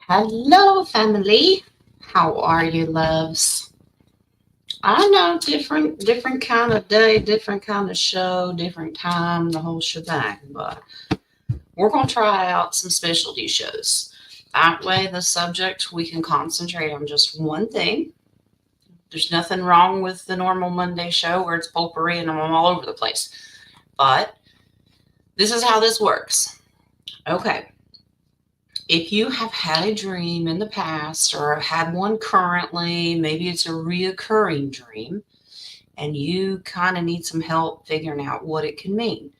Hello, family. How are you, loves? I know different kind of day, different kind of show, different time, the whole shebang. But we're gonna try out some specialty shows. That way, the subject we can concentrate on just one thing. There's nothing wrong with the normal Monday show where it's potpourri and I'm all over the place. But this is how this works. Okay. If you have had a dream in the past or have had one currently, maybe it's a reoccurring dream, and you kind of need some help figuring out what it can mean.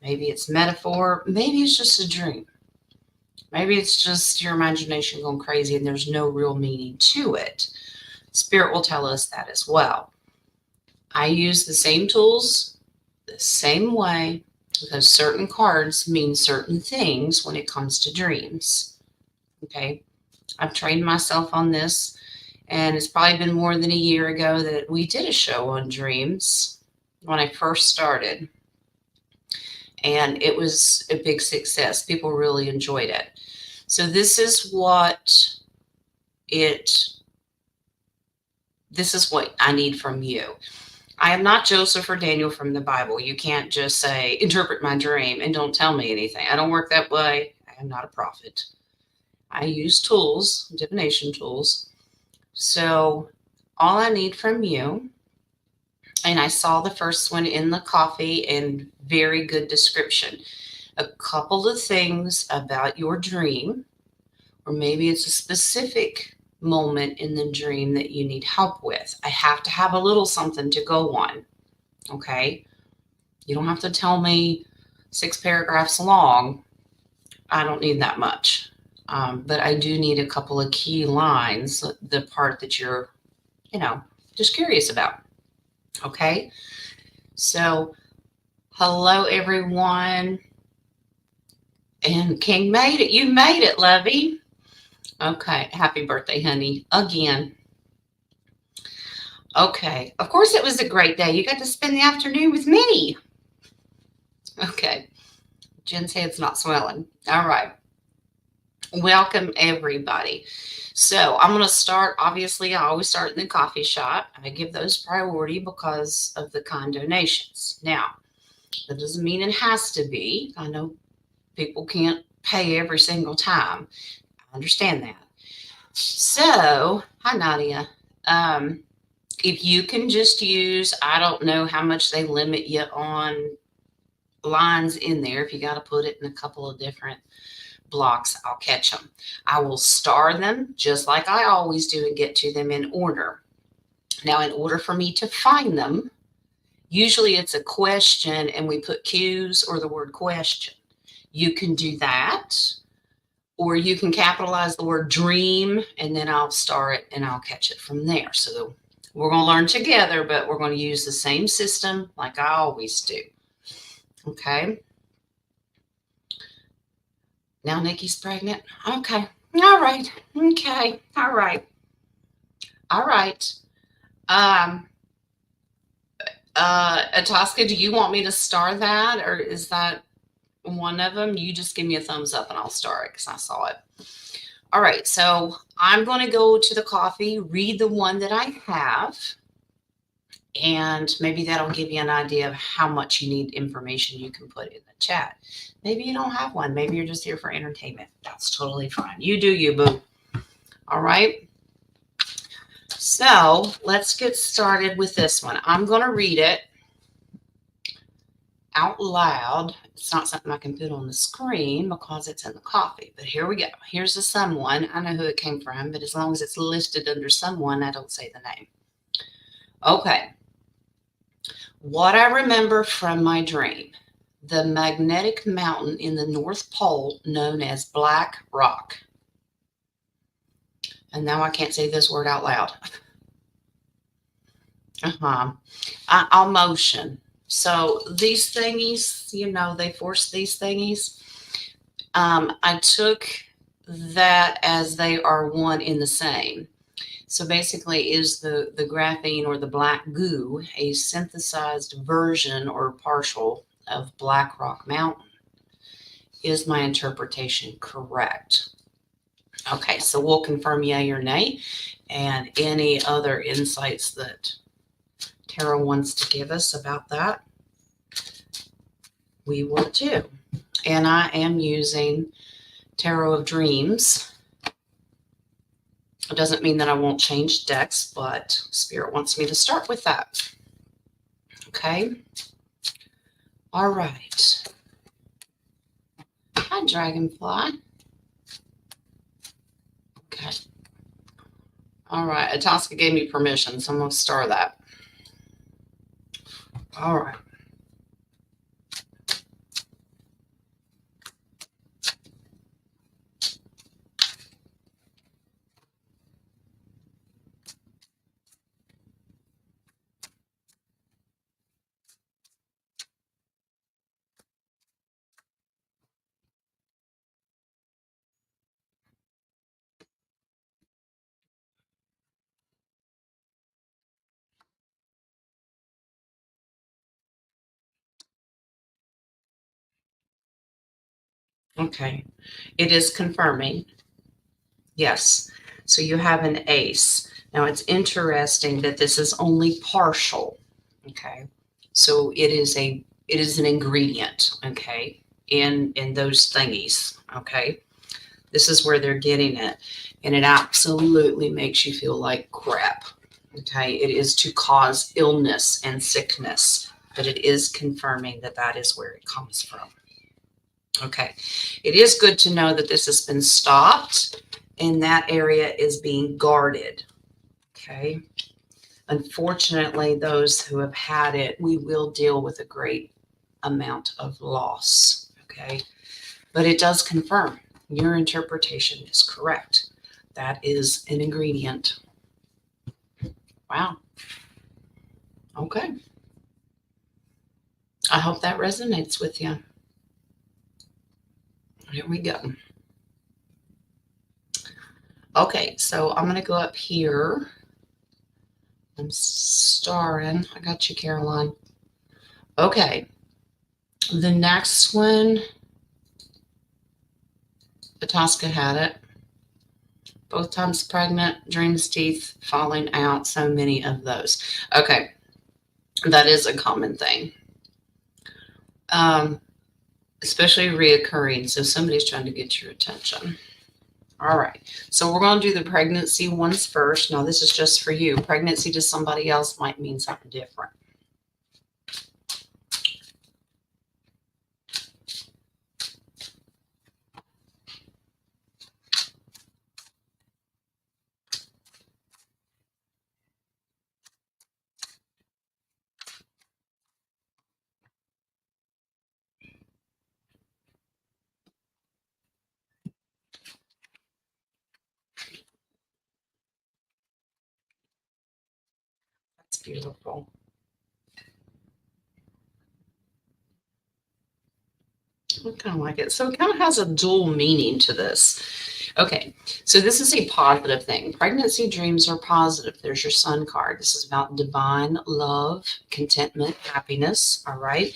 Maybe it's metaphor, maybe it's just a dream. Maybe it's just your imagination going crazy and there's no real meaning to it. Spirit will tell us that as well. I use the same tools the same way because certain cards mean certain things when it comes to dreams. Okay. I've trained myself on this, and it's probably been more than a year ago that we did a show on dreams when I first started, and it was a big success. People really enjoyed it. So it this is what I need from you. I am not Joseph or Daniel from the Bible. You can't just say, interpret my dream and don't tell me anything. I don't work that way. I am not a prophet. I use tools, divination tools. So all I need from you, and I saw the first one in the coffee and very good description. A couple of things about your dream, or maybe it's a specific moment in the dream that you need help with. I have to have a little something to go on. Okay. You don't have to tell me 6 paragraphs long. I don't need that much. But I do need a couple of key lines, the part that you're, just curious about. Okay. So, hello, everyone. And King made it. You made it, Lovey. Okay. Happy birthday, honey. Again. Okay. Of course, it was a great day. You got to spend the afternoon with me. Okay. Jen's head's not swelling. All right. Welcome, everybody. So I'm going to start. Obviously, I always start in the coffee shop. I give those priority because of the kind donations. Now, that doesn't mean it has to be. I know people can't pay every single time. I understand that. So, hi, Nadia. If you can just use, I don't know how much they limit you on lines in there. If you got to put it in a couple of different blocks, I'll catch them. I will star them just like I always do and get to them in order. Now, in order for me to find them, usually it's a question and we put Q's or the word question. You can do that, or you can capitalize the word dream and then I'll star it and I'll catch it from there. So we're going to learn together, but we're going to use the same system like I always do. Okay. Now Nikki's pregnant. Okay. All right. Okay. All right. All right. Ataska, do you want me to star that, or is that one of them? You just give me a thumbs up and I'll star it because I saw it. All right. So I'm going to go to the coffee, read the one that I have, and maybe that'll give you an idea of how much you need information you can put in the chat. Maybe you don't have one. Maybe you're just here for entertainment. That's totally fine. You do you, boo. All right. So let's get started with this one. I'm going to read it out loud. It's not something I can put on the screen because it's in the coffee. But here we go. Here's the someone. I know who it came from, but as long as it's listed under someone, I don't say the name. Okay. What I remember from my dream. The magnetic mountain in the North Pole known as Black Rock. And now I can't say this word out loud. I'll motion. So these thingies, they force these thingies. I took that as they are one in the same. So basically, is the graphene or the black goo a synthesized version or partial of Black Rock Mountain? Is my interpretation correct? Okay, so we'll confirm yay or nay. And any other insights that Tara wants to give us about that, we will too. And I am using Tarot of Dreams. It doesn't mean that I won't change decks, but Spirit wants me to start with that. Okay. All right. Hi, Dragonfly. Okay. All right. Atasca gave me permission, so I'm going to star that. All right. Okay. It is confirming. Yes. So you have an ace. Now it's interesting that this is only partial. Okay. So it is an ingredient, okay, in those thingies. Okay. This is where they're getting it. And it absolutely makes you feel like crap. Okay. It is to cause illness and sickness, but it is confirming that that is where it comes from. Okay. It is good to know that this has been stopped and that area is being guarded. Okay. Unfortunately, those who have had it, we will deal with a great amount of loss. Okay. But it does confirm your interpretation is correct. That is an ingredient. Wow. Okay. I hope that resonates with you. Here we go. Okay, so I'm going to go up here. I'm starring. I got you, Caroline. Okay. The next one, Atasca had it. Both times pregnant, dreams, teeth falling out, so many of those. Okay. That is a common thing. Especially reoccurring. So somebody's trying to get your attention. All right. So we're going to do the pregnancy ones first. Now, this is just for you. Pregnancy to somebody else might mean something different. That's beautiful. I kind of like it. So it kind of has a dual meaning to this. Okay, so this is a positive thing. Pregnancy dreams are positive. There's your sun card. This is about divine love, contentment, happiness. All right.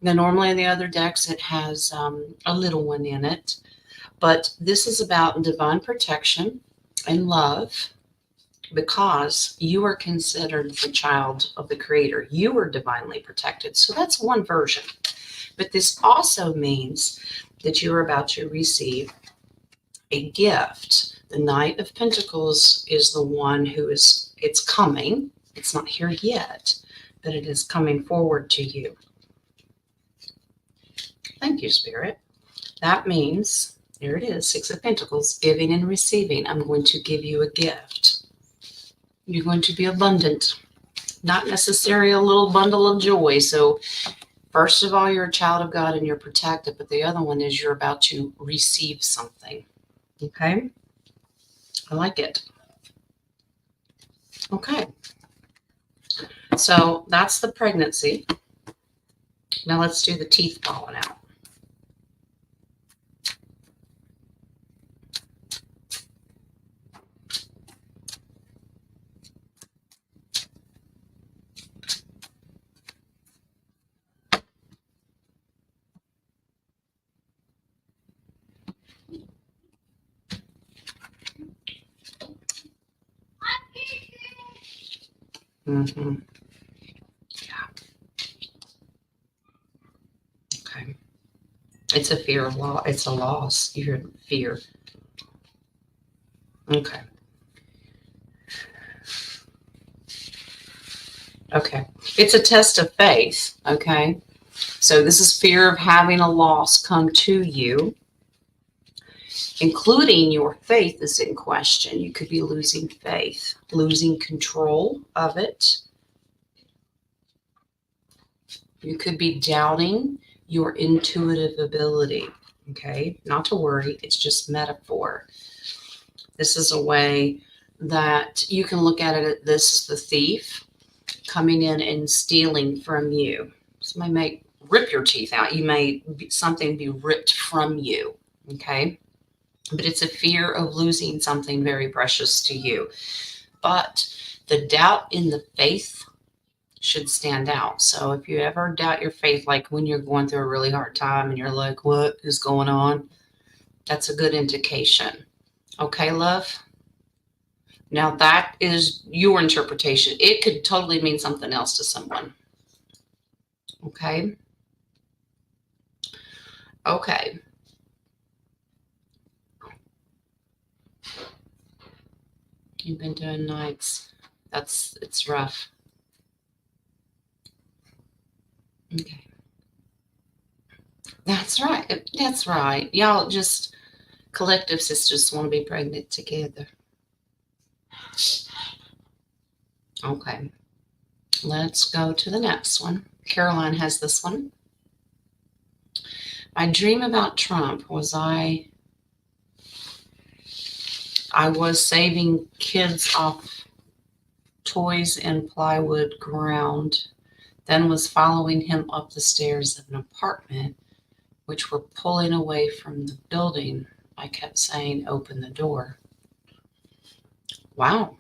Now, normally in the other decks, it has a little one in it, but this is about divine protection and love because you are considered the child of the Creator. You are divinely protected. So that's one version. But this also means that you're about to receive a gift. The Knight of Pentacles is the one who it's coming. It's not here yet, but it is coming forward to you. Thank you, Spirit. That means, here it is, Six of Pentacles, giving and receiving. I'm going to give you a gift. You're going to be abundant, not necessarily a little bundle of joy. So first of all, you're a child of God and you're protected, but the other one is you're about to receive something. Okay? I like it. Okay. So that's the pregnancy. Now let's do the teeth falling out. Mm-hmm. Yeah. Okay. It's a fear of loss. It's a loss. You hear fear. Okay. Okay. It's a test of faith. Okay. So this is fear of having a loss come to you, including your faith is in question. You could be losing faith, losing control of it. You could be doubting your intuitive ability. Okay. Not to worry. It's just metaphor. This is a way that you can look at it. This is the thief coming in and stealing from you. Somebody may rip your teeth out. You may something be ripped from you. Okay. But it's a fear of losing something very precious to you. But the doubt in the faith should stand out. So if you ever doubt your faith, like when you're going through a really hard time and you're like, what is going on? That's a good indication. Okay, love? Now that is your interpretation. It could totally mean something else to someone. Okay? Okay. You've been doing nights. It's rough. Okay. That's right. That's right. Y'all just collective sisters want to be pregnant together. Okay. Let's go to the next one. Caroline has this one. My dream about Trump was I was saving kids off toys and plywood ground, then was following him up the stairs of an apartment, which were pulling away from the building. I kept saying, open the door. Wow.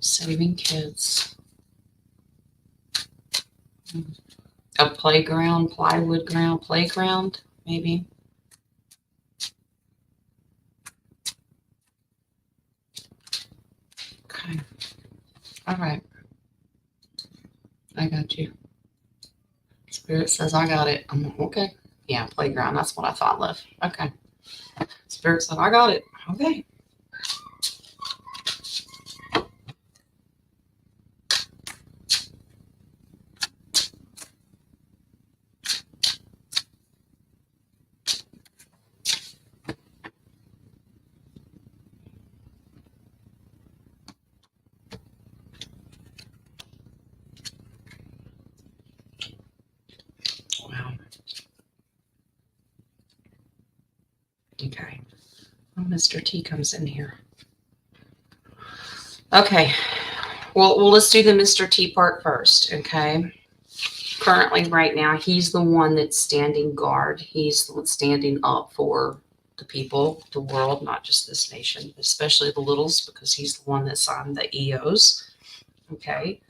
Saving kids. A playground, plywood ground, playground, maybe. Okay. All right. I got you. Spirit says I got it. I'm like, okay. Yeah, playground. That's what I thought, love. Okay. Spirit said I got it. Okay. Wow. Okay. Oh, Mr. T comes in here. Okay. Well, let's do the Mr. T part first. Okay. Currently, right now, he's the one that's standing guard. He's the one standing up for the people, the world, not just this nation, especially the littles, because he's the one that signed the EOs. Okay.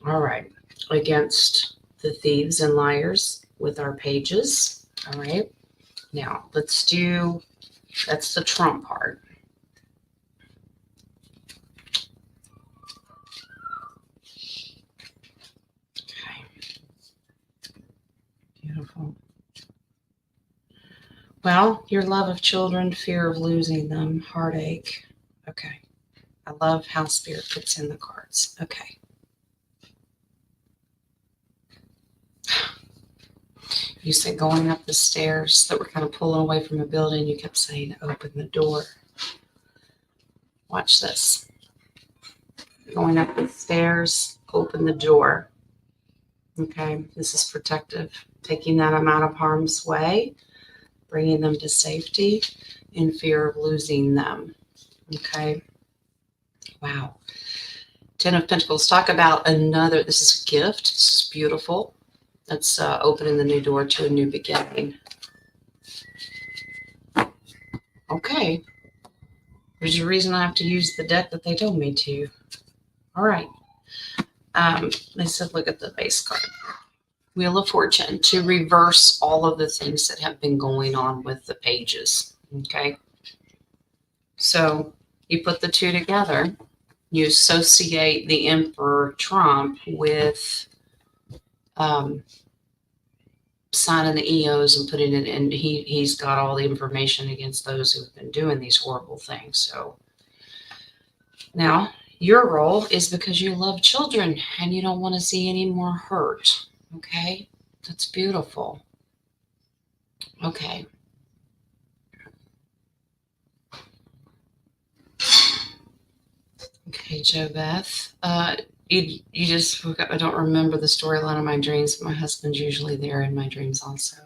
All right. Against the thieves and liars with our pages. All right. Now, let's do, that's the Trump part. Okay. Beautiful. Well, your love of children, fear of losing them, heartache. Okay. I love how Spirit puts in the cards. Okay. You said going up the stairs that were kind of pulling away from a building. You kept saying, open the door. Watch this. Going up the stairs, open the door. Okay. This is protective. Taking that amount of harm's way, bringing them to safety in fear of losing them. Okay. Wow. Ten of Pentacles. Talk about another. This is a gift. This is beautiful. That's opening the new door to a new beginning. Okay. There's a reason I have to use the deck that they told me to. All right. They said, look at the base card. Wheel of Fortune, to reverse all of the things that have been going on with the pages. Okay. So You put the two together. You associate the Emperor Trump with signing the EOs and putting it in. He's got all the information against those who've been doing these horrible things. So now your role is because you love children and you don't want to see any more hurt. Okay, that's beautiful. Okay. Okay, Joe Beth. You just forgot, I don't remember the storyline of my dreams, but my husband's usually there in my dreams also.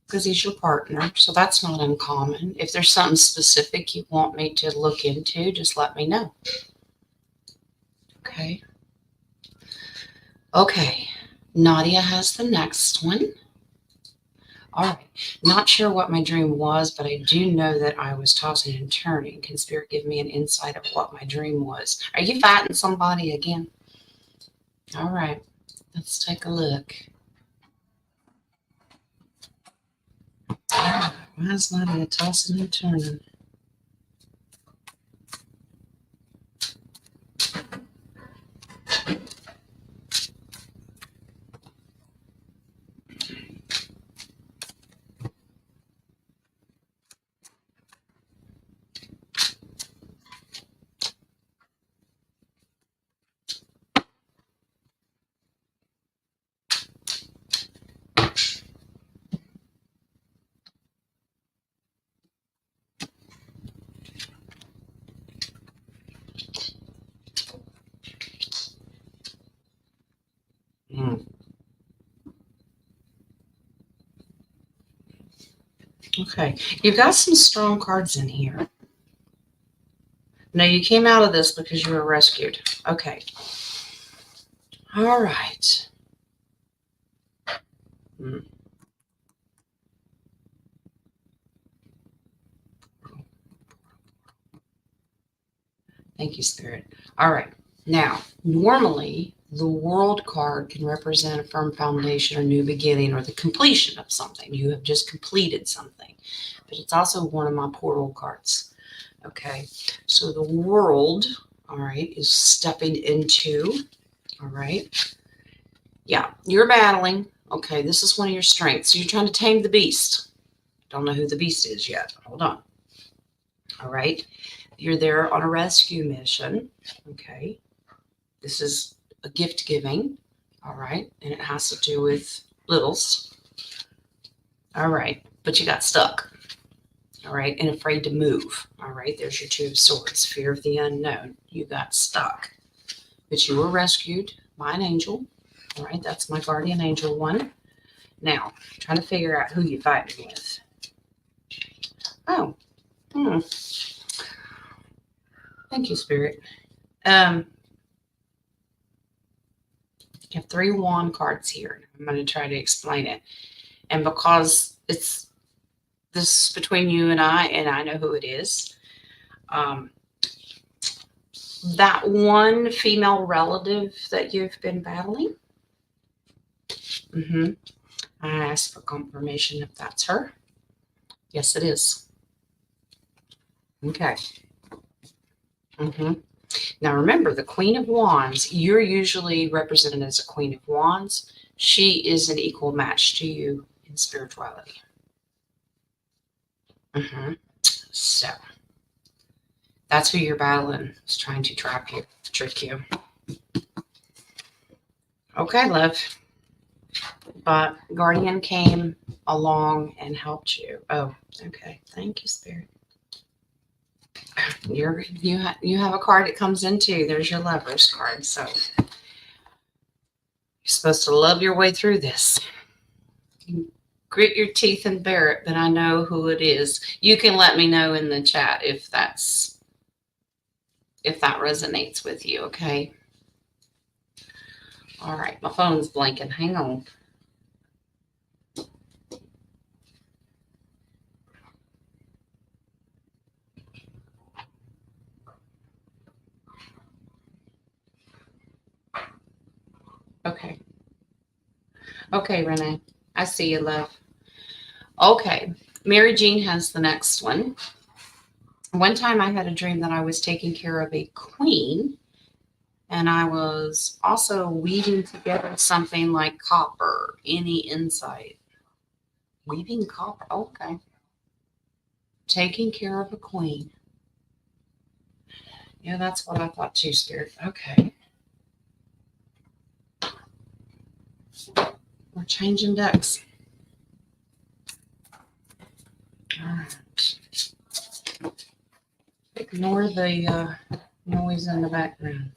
Because he's your partner, so that's not uncommon. If there's something specific you want me to look into, just let me know. Okay. Okay. Nadia has the next one. All right. Not sure what my dream was, but I do know that I was tossing and turning. Can Spirit give me an insight of what my dream was? Are you fighting somebody again? All right. Let's take a look. Why is Nadia tossing and turning? Okay, you've got some strong cards in here. Now, you came out of this because you were rescued. Okay. All right. Thank you, Spirit. All right. Now, normally, the World card can represent a firm foundation or new beginning or the completion of something. You have just completed something. But it's also one of my portal cards. Okay. So the World, all right, is stepping into, all right. Yeah, you're battling. Okay, this is one of your strengths. So you're trying to tame the beast. Don't know who the beast is yet. Hold on. All right. You're there on a rescue mission. Okay. This is a gift giving. All right. And it has to do with littles. All right. But you got stuck. All right. And afraid to move. All right. There's your Two of Swords. Fear of the unknown. You got stuck. But you were rescued by an angel. All right. That's my guardian angel one. Now, trying to figure out who you're fighting with. Oh. Thank you, Spirit. You have 3 wand cards here. I'm going to try to explain it. And because this is between you and I know who it is. That one female relative that you've been battling. I asked for confirmation if that's her. Yes, it is. Okay. Now remember, the Queen of Wands, you're usually represented as a Queen of Wands. She is an equal match to you in spirituality. So that's who you're battling, is trying to trap you, trick you. Okay, love. But Guardian came along and helped you. Oh, okay. Thank you, Spirit. You have a card that comes in too. There's your Lover's card. So you're supposed to love your way through this. You grit your teeth and bear it, but I know who it is. You can let me know in the chat if that resonates with you, okay? All right, my phone's blinking. Hang on. Okay. Okay, Renee. I see you, love. Okay. Mary Jean has the next one. One time I had a dream that I was taking care of a queen, and I was also weaving together something like copper. Any insight? Weaving copper. Okay. Taking care of a queen. Yeah, that's what I thought too, Spirit. Okay. We're changing decks. All right. Ignore the noise in the background.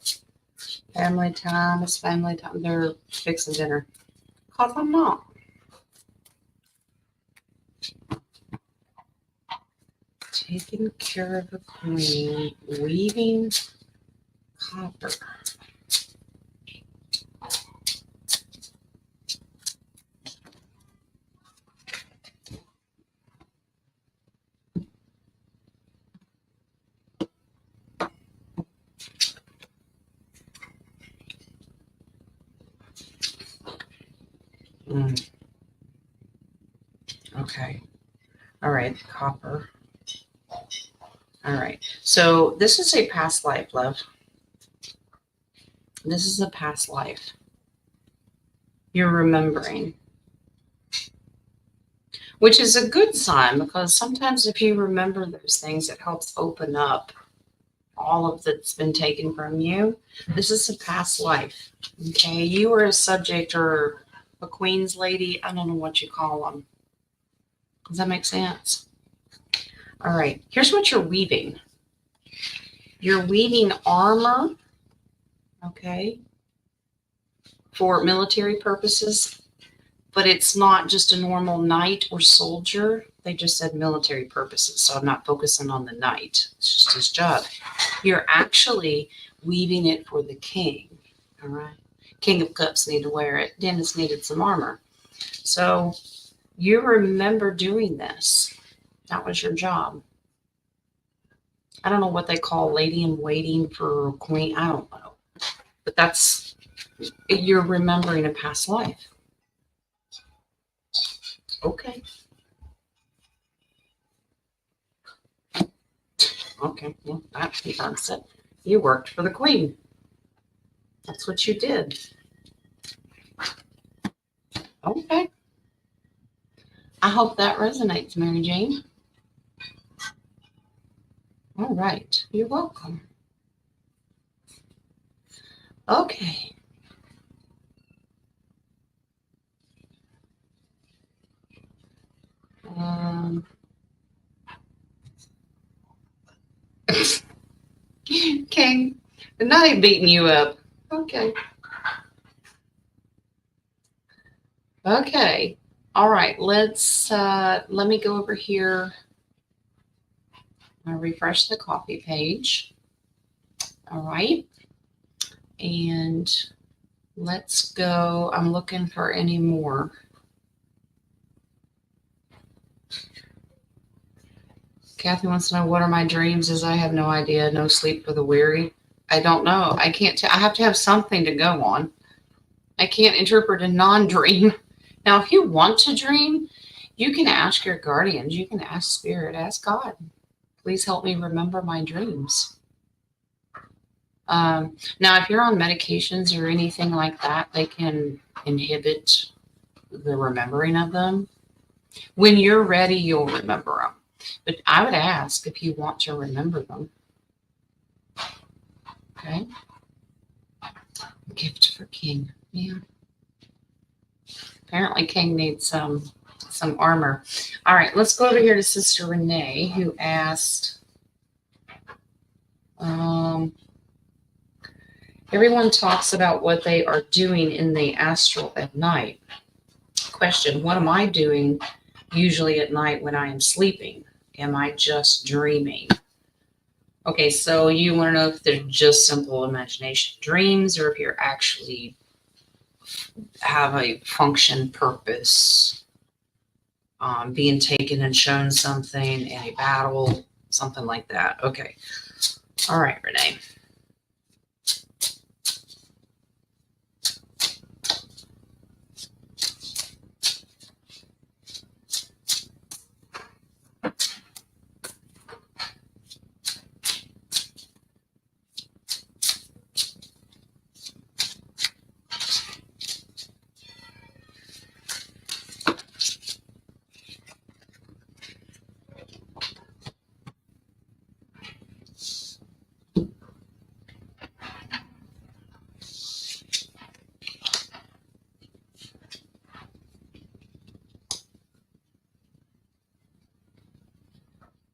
Family time is family time. They're fixing dinner. Because I'm not. Taking care of a queen. Weaving copper. Okay. All right. Copper. All right. So this is a past life, love. This is a past life. You're remembering, which is a good sign because sometimes if you remember those things, it helps open up all of that's been taken from you. This is a past life. Okay. You were a subject or a queen's lady. I don't know what you call them. Does that make sense? All right. Here's what you're weaving. You're weaving armor. Okay. For military purposes, but it's not just a normal knight or soldier. They just said military purposes, so I'm not focusing on the knight. It's just his job. You're actually weaving it for the king, all right? King of Cups need to wear it. Dennis needed some armor. So you remember doing this. That was your job. I don't know what they call lady in waiting for queen. I don't know. But that's, you're remembering a past life. Okay. Okay, well, that confirms it. You worked for the queen. That's what you did. Okay. I hope that resonates, Mary Jane. All right. You're welcome. Okay. King, I'm not even beating you up. Okay. Okay. All right. Let me go over here. I'll refresh the coffee page. All right. And let's go. I'm looking for any more. Kathy wants to know what are my dreams. Is I have no idea. No sleep for the weary. I don't know. I can't. I have to have something to go on. I can't interpret a non-dream. Now, if you want to dream, you can ask your guardians. You can ask Spirit. Ask God. Please help me remember my dreams. Now, if you're on medications or anything like that, they can inhibit the remembering of them. When you're ready, you'll remember them. But I would ask if you want to remember them. Okay. Gift for King. Yeah. Apparently King needs some armor. All right, let's go over here to Sister Renee, who asked, everyone talks about what they are doing in the astral at night. Question, what am I doing usually at night when I am sleeping? Am I just dreaming? Okay, so you want to know if they're just simple imagination dreams or if you're actually have a function, purpose, being taken and shown something in a battle, something like that. Okay. All right, Renee.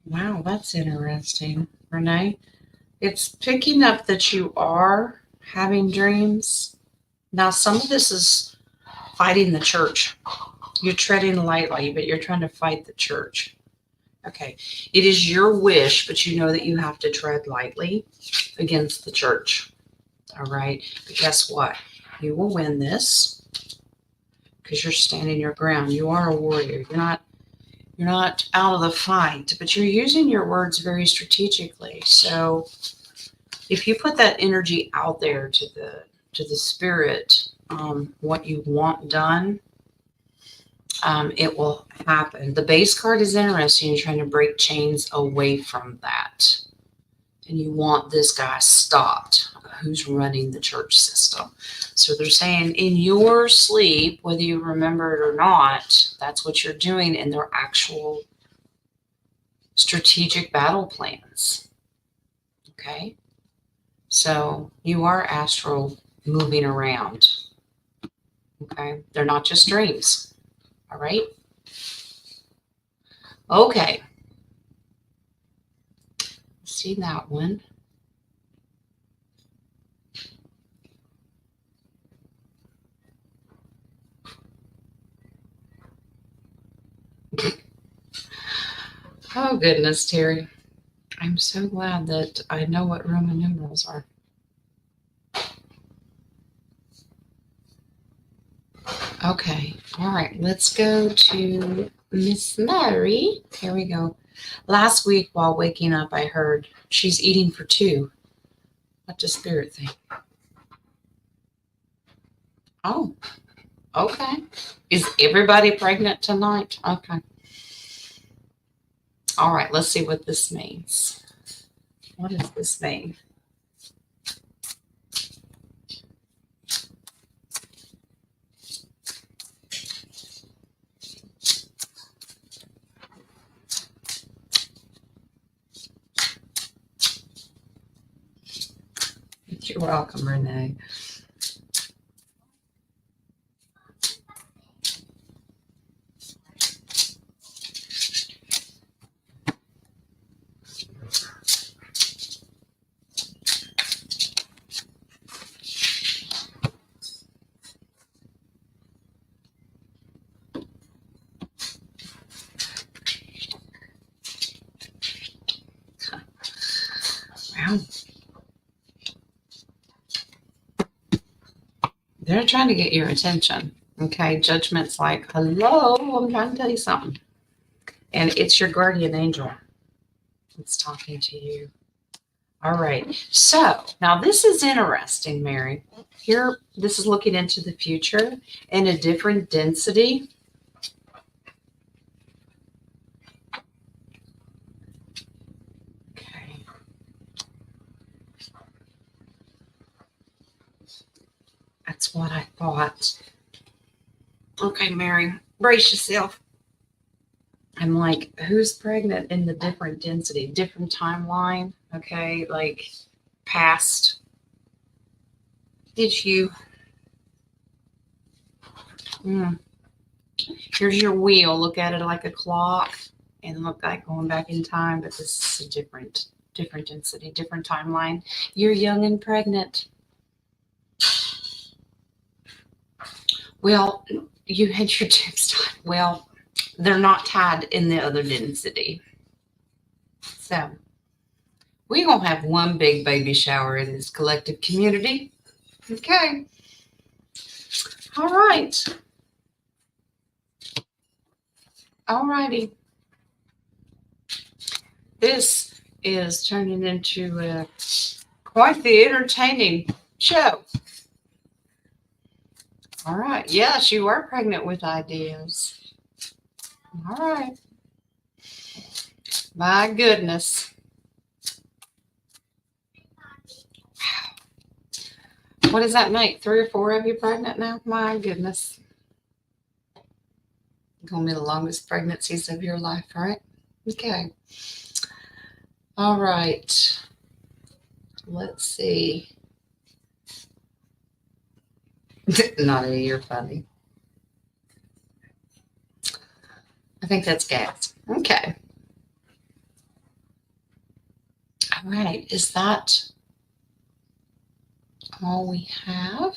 Wow, that's interesting, Renee. It's picking up that you are having dreams. Now, some of this is fighting the church. You're treading lightly, but you're trying to fight the church. Okay. It is your wish, but you know that you have to tread lightly against the church. All right. But guess what? You will win this because you're standing your ground. You are a warrior. You're not out of the fight, but you're using your words very strategically. So if you put that energy out there to the spirit, what you want done, it will happen. The base card is interesting. You're trying to break chains away from that. And you want this guy stopped who's running the church system. So they're saying in your sleep, whether you remember it or not, that's what you're doing in their actual strategic battle plans. Okay. So you are astral moving around. Okay. They're not just dreams. All right. Okay. See that one. Oh, goodness, Terry. I'm so glad that I know what Roman numerals are. Okay. All right. Let's go to Miss Mary. Here we go. Last week while waking up, I heard she's eating for two. What does spirit think? Oh, okay. Is everybody pregnant tonight? Okay. All right. Let's see what this means. What does this mean? You're welcome, Renee. Wow. They're trying to get your attention. Okay. Judgment's like, hello, I'm trying to tell you something. And it's your guardian angel that's talking to you. All right. So now this is interesting, Mary. Here, this is looking into the future and a different density. Okay. That's what I thought. Okay, Mary, brace yourself. I'm like, who's pregnant in the different density, different timeline? Okay, like past. Did you? Mm. Here's your wheel. Look at it like a clock and look like going back in time, but this is a different density, different timeline. You're young and pregnant. Well, you had your tubes tied. Well, they're not tied in the other density. So we're going to have one big baby shower in this collective community. Okay. All right. All righty. This is turning into quite the entertaining show. All right. Yes, you are pregnant with ideas. All right. My goodness. What does that make? 3 or 4 of you pregnant now? My goodness. Gonna be the longest pregnancies of your life, right? Okay. All right. Let's see. Not a you're funny. I think that's gas. Okay. All right, is that all we have?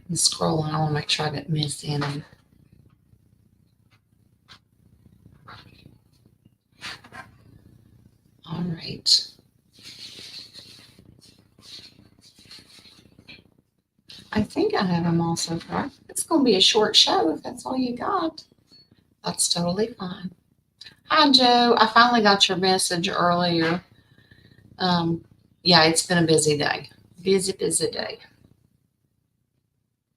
And scroll on, I want to make sure I didn't miss any. All right. I think I have them all so far. It's going to be a short show if that's all you got. That's totally fine. Hi, Joe. I finally got your message earlier. Yeah, it's been a busy day. Busy day.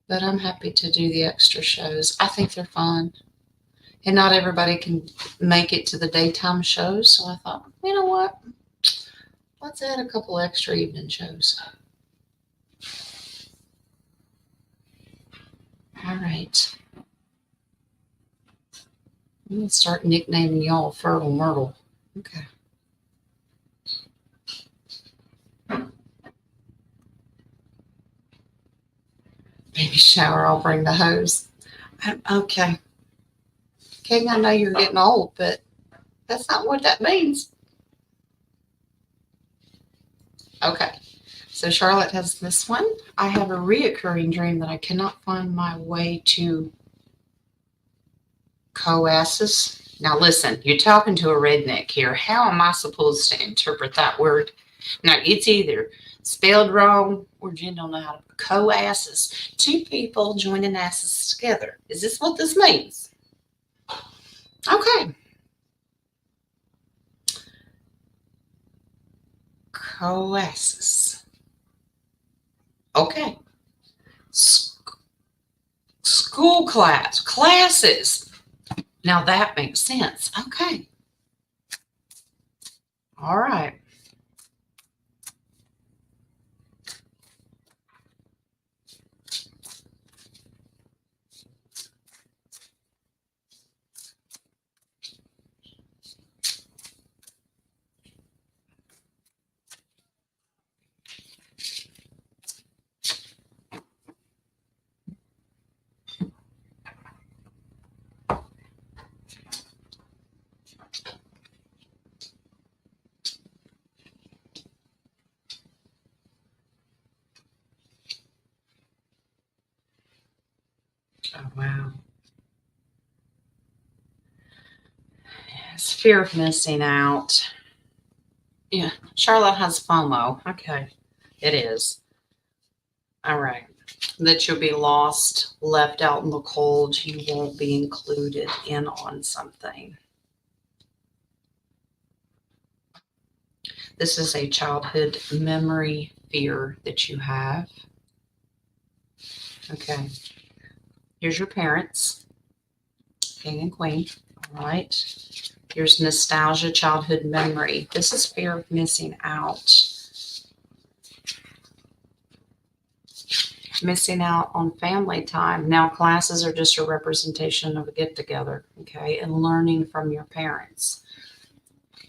But I'm happy to do the extra shows. I think they're fun. And not everybody can make it to the daytime shows. So I thought, you know what? Let's add a couple extra evening shows. All right. I'm going to start nicknaming y'all Fertile Myrtle. Okay. Baby shower, I'll bring the hose. Okay. King, I know you're getting old, but that's not what that means. Okay. So Charlotte has this one. I have a reoccurring dream that I cannot find my way to coasses. Now listen, you're talking to a redneck here. How am I supposed to interpret that word? Now it's either spelled wrong or Jen don't know how to coasses. Two people joining asses together. Is this what this means? Okay. Coasses. Okay. School classes. Now that makes sense. Okay. All right. Oh, wow. It's fear of missing out. Yeah, Charlotte has FOMO. Okay, it is. All right. That you'll be lost, left out in the cold. You won't be included in on something. This is a childhood memory fear that you have. Okay. Here's your parents, king and queen. All right. Here's nostalgia, childhood memory. This is fear of missing out. Missing out on family time. Now, classes are just a representation of a get together, okay, and learning from your parents.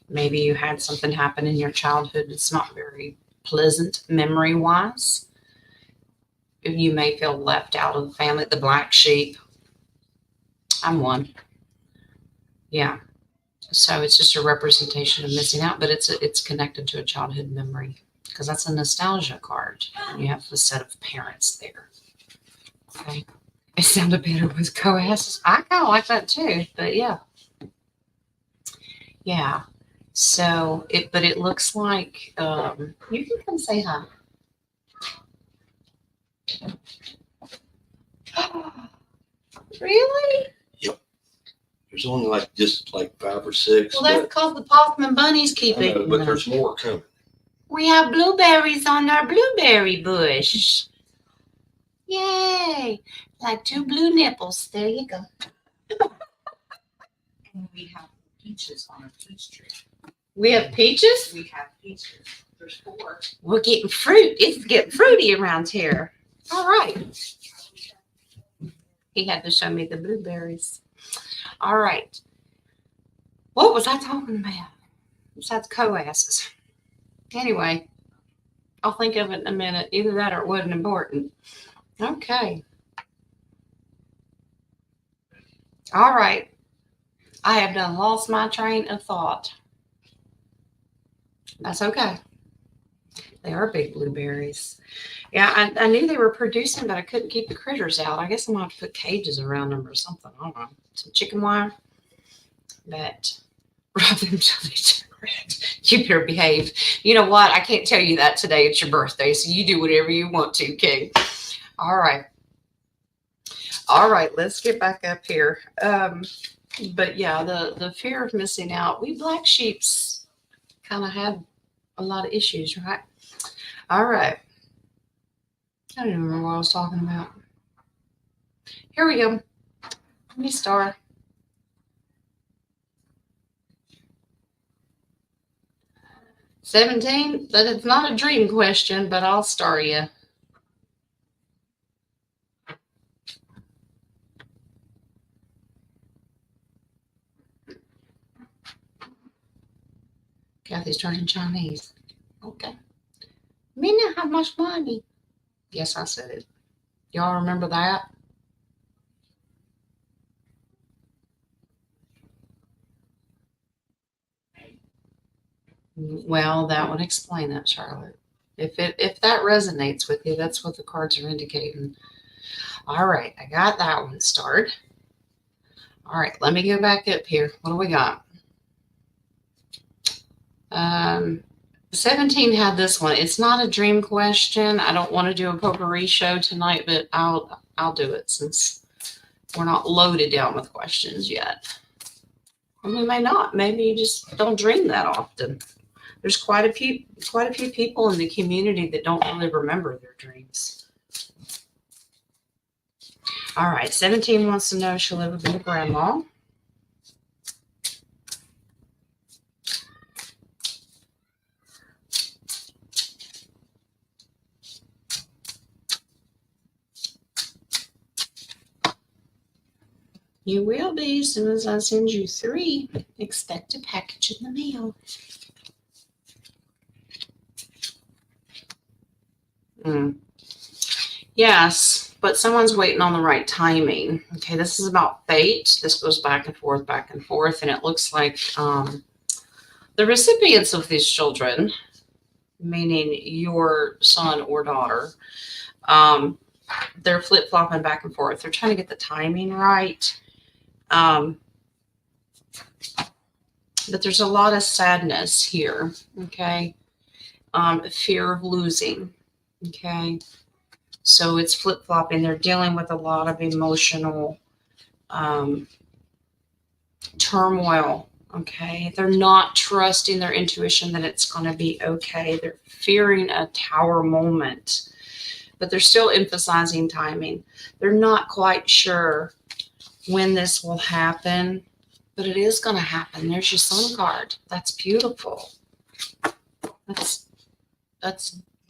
Maybe you had something happen in your childhood that's not very pleasant memory wise. You may feel left out of the family, the black sheep. I'm one. Yeah. So it's just a representation of missing out, but it's connected to a childhood memory because that's a nostalgia card. You have the set of parents there. Okay. It sounded better with coasses. I kind of like that too, but yeah. Yeah. So but it looks like you can come say hi. Really? Yep. There's only just 5 or 6. Well, that's because the possum and bunnies keep it. But there's more coming. We have blueberries on our blueberry bush. Yay! Like 2 blue nipples. There you go. And we have peaches on our peach tree. We have peaches? We have peaches. There's 4. We're getting fruit. It's getting fruity around here. All right. He had to show me the blueberries. All right. What was I talking about? Besides coasses. Anyway, I'll think of it in a minute. Either that or it wasn't important. Okay. All right. I have done lost my train of thought. That's okay. They are big blueberries. Yeah, I knew they were producing, but I couldn't keep the critters out. I guess I'm gonna have to put cages around them or something. I don't know. Some chicken wire. But rob them till they turn red. You better behave. You know what? I can't tell you that today. It's your birthday, so you do whatever you want to, King. All right. All right, let's get back up here. But yeah, the fear of missing out. We black sheeps kind of had a lot of issues, right? All right. I don't even remember what I was talking about. Here we go. Let me start. $17. That is not a dream question, but I'll star you. Kathy's turning Chinese. Okay. Me not have much money. Yes, I said it. Y'all remember that? Well, that would explain that, Charlotte. If that resonates with you, that's what the cards are indicating. All right, I got that one started. All right, let me go back up here. What do we got? 17 had this one. It's not a dream question. I don't want to do a potpourri show tonight, but I'll do it since we're not loaded down with questions yet. And we may not. Maybe you just don't dream that often. There's quite a few people in the community that don't really remember their dreams. All right, 17 wants to know if she'll ever be a grandma. You will be as soon as I send you 3. Expect a package in the mail. Yes, but someone's waiting on the right timing. Okay, this is about fate. This goes back and forth, and it looks like the recipients of these children, meaning your son or daughter, they're flip-flopping back and forth. They're trying to get the timing right. But there's a lot of sadness here, okay? Fear of losing, okay? So it's flip-flopping. They're dealing with a lot of emotional turmoil, okay? They're not trusting their intuition that it's going to be okay. They're fearing a tower moment, but they're still emphasizing timing. They're not quite sure when this will happen, but it is going to happen. There's your sun card. That's beautiful. That's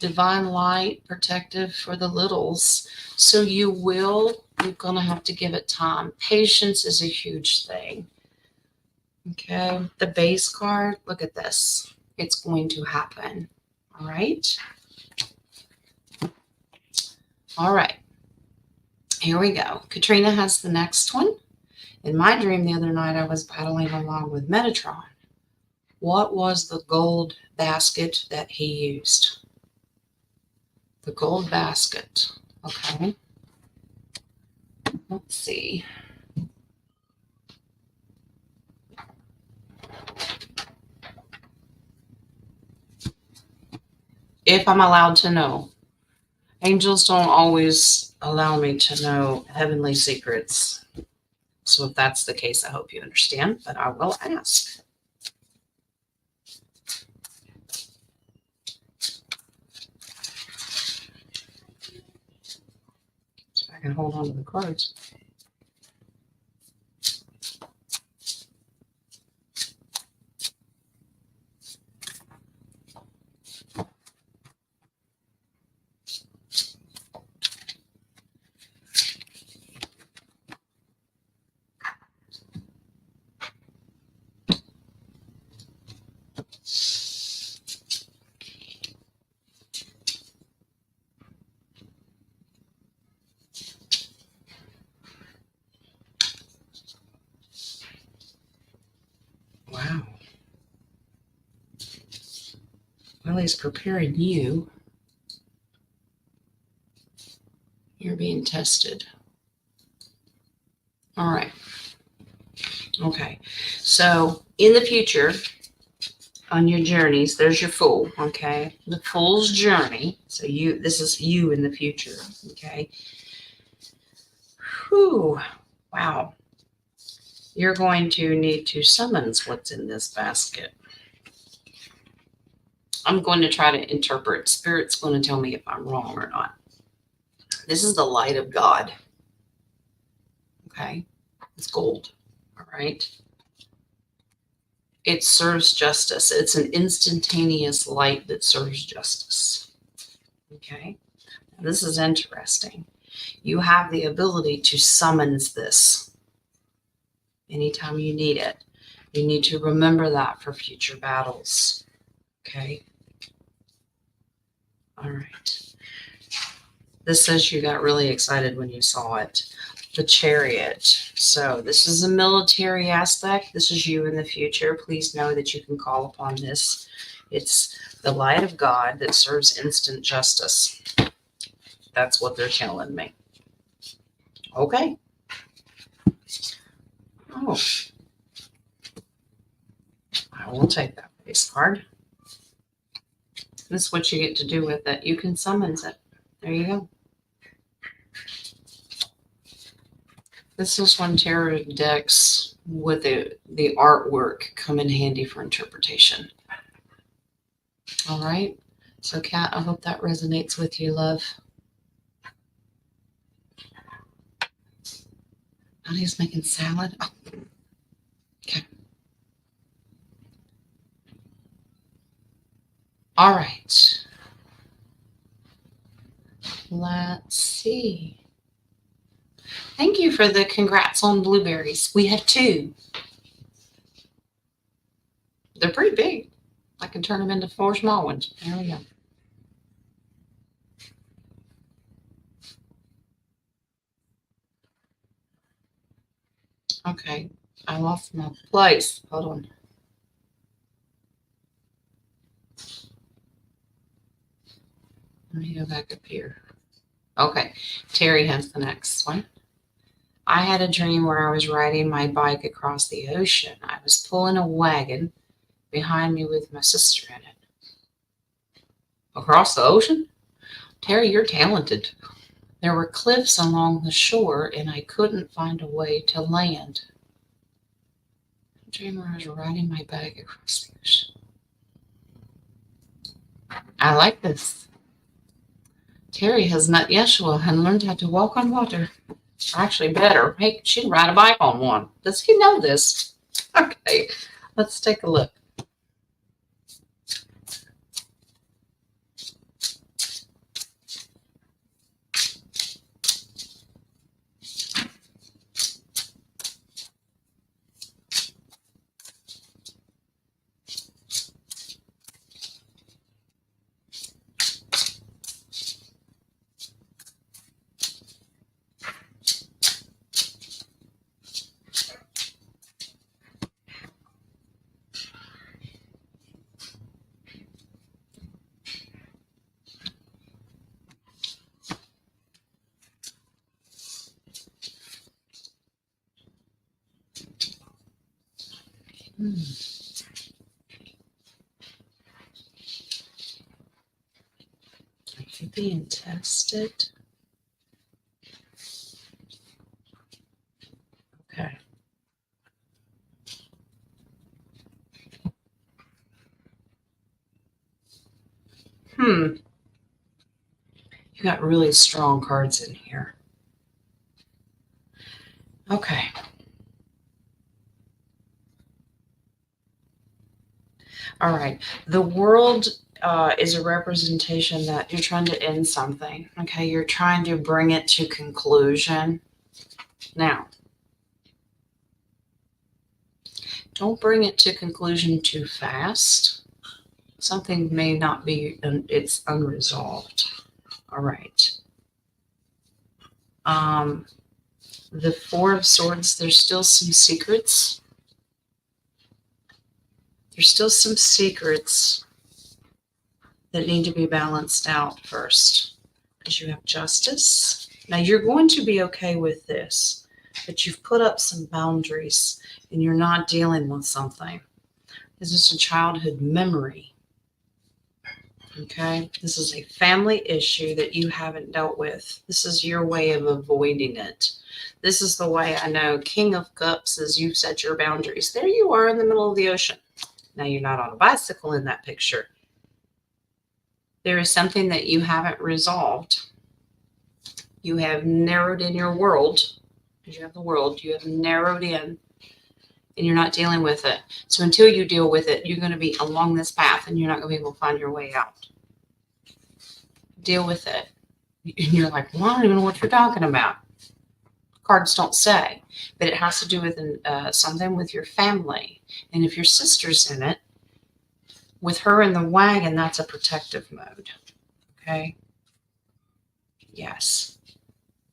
divine light, protective for the littles. So you're going to have to give it time. Patience is a huge thing. Okay. The base card, look at this. It's going to happen. All right. All right. Here we go. Katrina has the next one. In my dream the other night, I was battling along with Metatron. What was the gold basket that he used? The gold basket. Okay. Let's see. If I'm allowed to know. Angels don't always allow me to know heavenly secrets. So if that's the case, I hope you understand, but I will ask. So I can hold on to the cards. Riley's preparing you. You're being tested. All right. Okay. So in the future, on your journeys, there's your Fool. Okay. The Fool's journey. So this is you in the future. Okay. Whew. Wow. You're going to need to summons what's in this basket. I'm going to try to interpret. Spirit's going to tell me if I'm wrong or not. This is the light of God. Okay. It's gold. All right. It serves justice. It's an instantaneous light that serves justice. Okay. This is interesting. You have the ability to summons this anytime you need it. You need to remember that for future battles. Okay. All right. This says you got really excited when you saw it. The Chariot. So this is a military aspect. This is you in the future. Please know that you can call upon this. It's the light of God that serves instant justice. That's what they're telling me. Okay. Oh. I will take that base card. This is what you get to do with it. You can summons it. There you go. This is when tarot decks with the artwork come in handy for interpretation. All right. So, Kat, I hope that resonates with you, love. Honey's making salad. Oh. Okay. All right. Let's see. Thank you for the congrats on blueberries. We have 2. They're pretty big. I can turn them into 4 small ones. There we go. Okay. I lost my place. Hold on. Let me go back up here. Okay. Terry has the next one. I had a dream where I was riding my bike across the ocean. I was pulling a wagon behind me with my sister in it. Across the ocean? Terry, you're talented. There were cliffs along the shore, and I couldn't find a way to land. A dream where I was riding my bike across the ocean. I like this. Terry has met Yeshua and learned how to walk on water. Actually, better. Hey, she'd ride a bike on one. Does he know this? Okay, let's take a look. Are you being tested? Okay. You got really strong cards in here. Okay. All right. The world is a representation that you're trying to end something. Okay. You're trying to bring it to conclusion. Now, don't bring it to conclusion too fast. Something may not be, it's unresolved. All right. The 4 of Swords, there's still some secrets. There's still some secrets that need to be balanced out first. Because you have justice. Now you're going to be okay with this, but you've put up some boundaries and you're not dealing with something. This is a childhood memory. Okay? This is a family issue that you haven't dealt with. This is your way of avoiding it. This is the way I know King of Cups is you've set your boundaries. There you are in the middle of the ocean. Now you're not on a bicycle in that picture. There is something that you haven't resolved. You have narrowed in your world. Because you have the world. You have narrowed in and you're not dealing with it. So until you deal with it, you're going to be along this path and you're not going to be able to find your way out. Deal with it. And you're like, well, I don't even know what you're talking about. Cards don't say, but it has to do with something with your family. And if your sister's in it, with her in the wagon, that's a protective mode. Okay? Yes.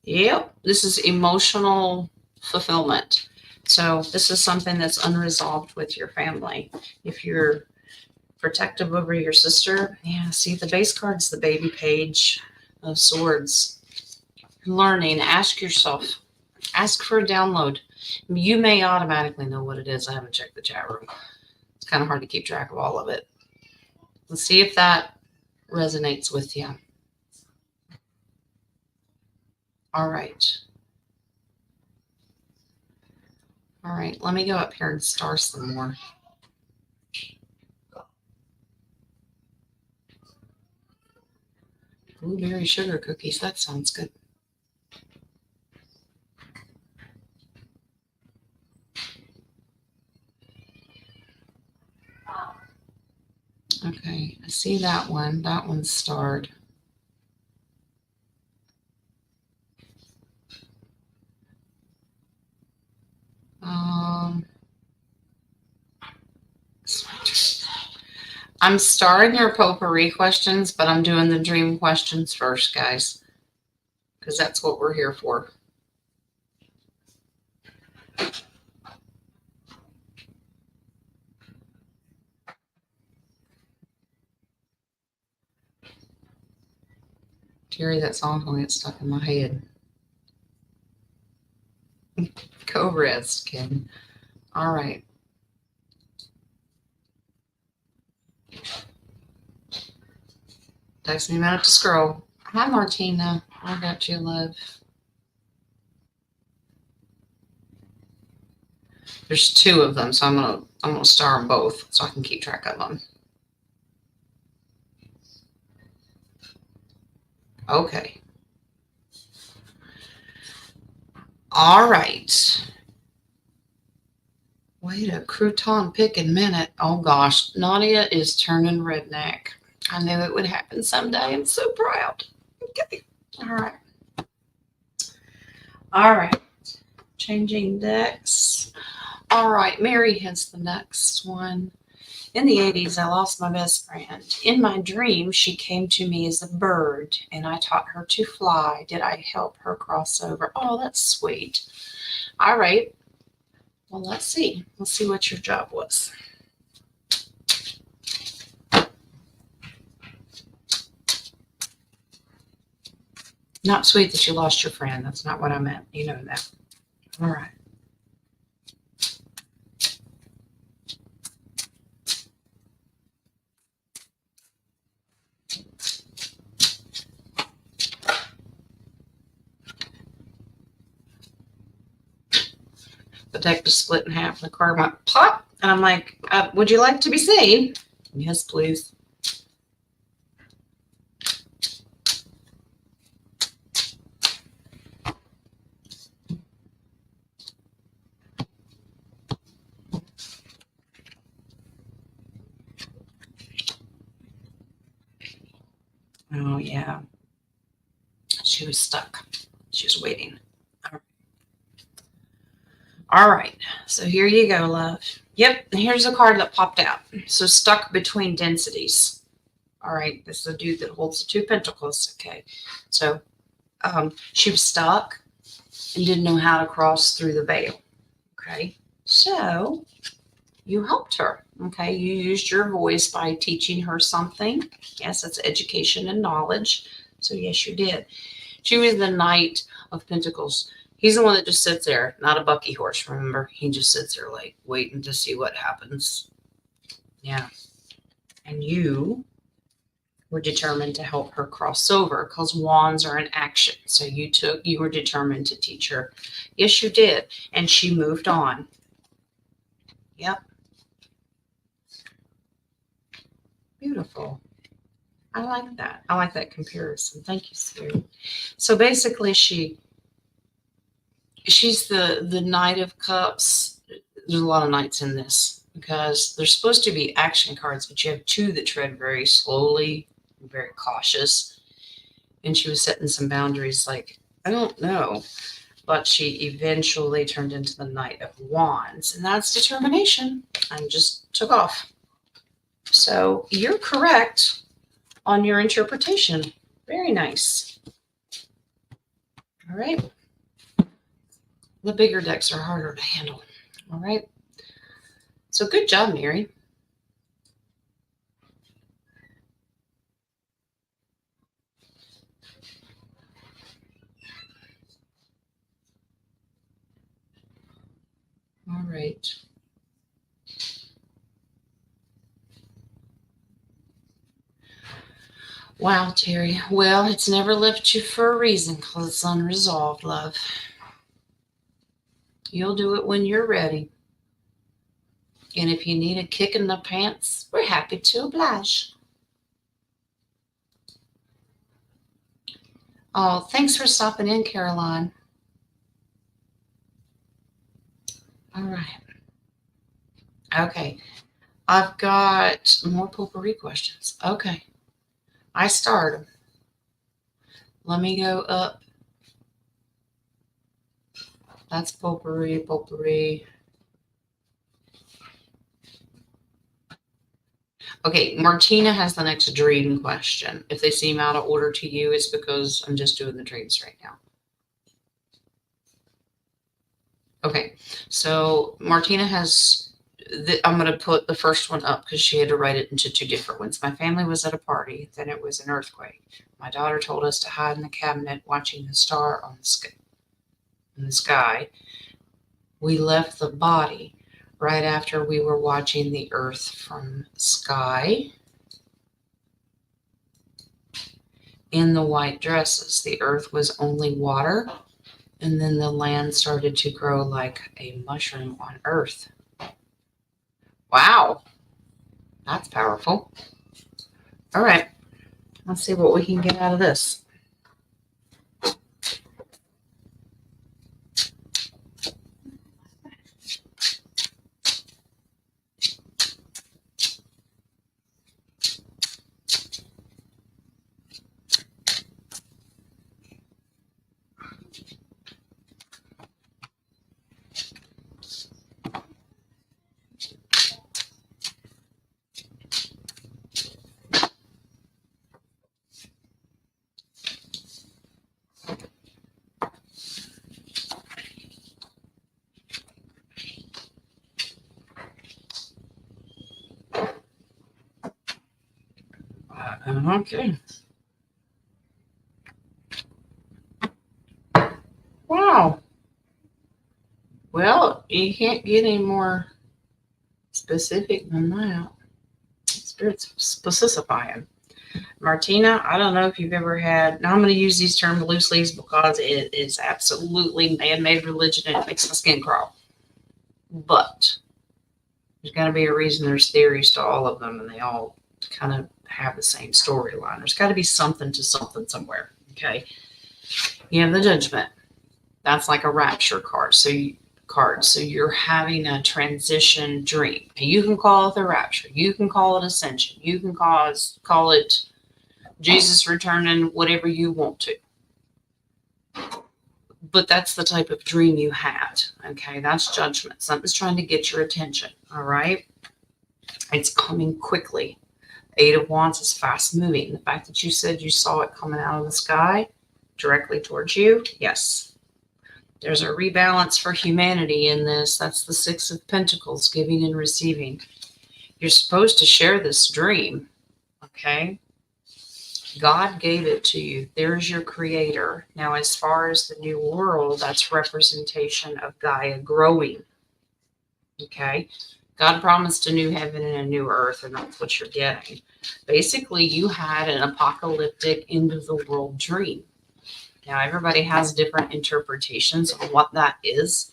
Yep. This is emotional fulfillment. So this is something that's unresolved with your family. If you're protective over your sister, yeah, see, the base card's the baby page of swords. Learning, ask yourself, ask for a download. You may automatically know what it is. I haven't checked the chat room. It's kind of hard to keep track of all of it. Let's see if that resonates with you. All right. All right, let me go up here and star some more. Blueberry sugar cookies, that sounds good. Okay, I see that one. That one's starred. I'm starring your potpourri questions, but I'm doing the dream questions first, guys, because that's what we're here for. Terry, that song's gonna get stuck in my head. Go rest, Ken. All right. Takes me a minute to scroll. Hi, Martina. I got you, love. There's two of them, so I'm gonna star them both so I can keep track of them. Okay. All right. Wait a crouton picking minute. Oh gosh, Nadia is turning redneck. I knew it would happen someday. I'm so proud. Okay. All right. All right. Changing decks. All right. Mary has the next one. In the 80s, I lost my best friend. In my dream, she came to me as a bird, and I taught her to fly. Did I help her cross over? Oh, that's sweet. All right. Well, let's see. Let's see what your job was. Not sweet that you lost your friend. That's not what I meant. You know that. All right. The deck just split in half. The card went pop. And I'm like, would you like to be seen? Yes, please. Oh, yeah. She was stuck. She was waiting. All right. So here you go, love. Yep. Here's a card that popped out. So stuck between densities. All right. This is a dude that holds the two pentacles. Okay. So she was stuck and didn't know how to cross through the veil. Okay. So you helped her. Okay, you used your voice by teaching her something. Yes, it's education and knowledge. So yes, you did. She was the Knight of Pentacles. He's the one that just sits there, not a bucky horse, remember? He just sits there like waiting to see what happens. Yeah. And you were determined to help her cross over because wands are in action. So you were determined to teach her. Yes, you did. And she moved on. Yep. Beautiful. I like that. I like that comparison. Thank you, Sue. So basically she's the Knight of Cups. There's a lot of knights in this because there's supposed to be action cards, but you have two that tread very slowly, very cautious. And she was setting some boundaries like, I don't know. But she eventually turned into the Knight of Wands. And that's determination. And just took off. So you're correct on your interpretation. Very nice. All right. The bigger decks are harder to handle. All right. So good job, Mary. All right. Wow, Terry. Well, it's never left you for a reason because it's unresolved, love. You'll do it when you're ready. And if you need a kick in the pants, we're happy to oblige. Oh, thanks for stopping in, Caroline. All right. Okay. I've got more potpourri questions. Okay. I started. Let me go up. That's potpourri, potpourri. Okay, Martina has the next dream question. If they seem out of order to you, it's because I'm just doing the dreams right now. Okay, so Martina has, I'm going to put the first one up because she had to write it into two different ones. My family was at a party, then it was an earthquake. My daughter told us to hide in the cabinet watching the star on the sky. We left the body right after we were watching the earth from sky. In the white dresses, the earth was only water, and then the land started to grow like a mushroom on earth. Wow, that's powerful. All right, let's see what we can get out of this. Okay. Wow. Well, you can't get any more specific than that. Spirit's specifying. Martina, I don't know if you've ever had, now I'm going to use these terms loosely because it is absolutely man-made religion and it makes my skin crawl. But there's got to be a reason there's theories to all of them and they all kind of have the same storyline. There's got to be something to something somewhere. Okay. You have the Judgment. That's like a rapture card. So you're having a transition dream. You can call it the rapture. You can call it ascension. You can call it Jesus returning, whatever you want to. But that's the type of dream you had. Okay, that's Judgment. Something's trying to get your attention. All right. It's coming quickly. Eight of Wands is fast moving. The fact that you said you saw it coming out of the sky directly towards you, yes. There's a rebalance for humanity in this. That's the Six of Pentacles, giving and receiving. You're supposed to share this dream, okay? God gave it to you. There's your creator. Now, as far as the new world, that's representation of Gaia growing, okay? God promised a new heaven and a new earth, and that's what you're getting. Basically, you had an apocalyptic end of the world dream. Now, everybody has different interpretations of what that is.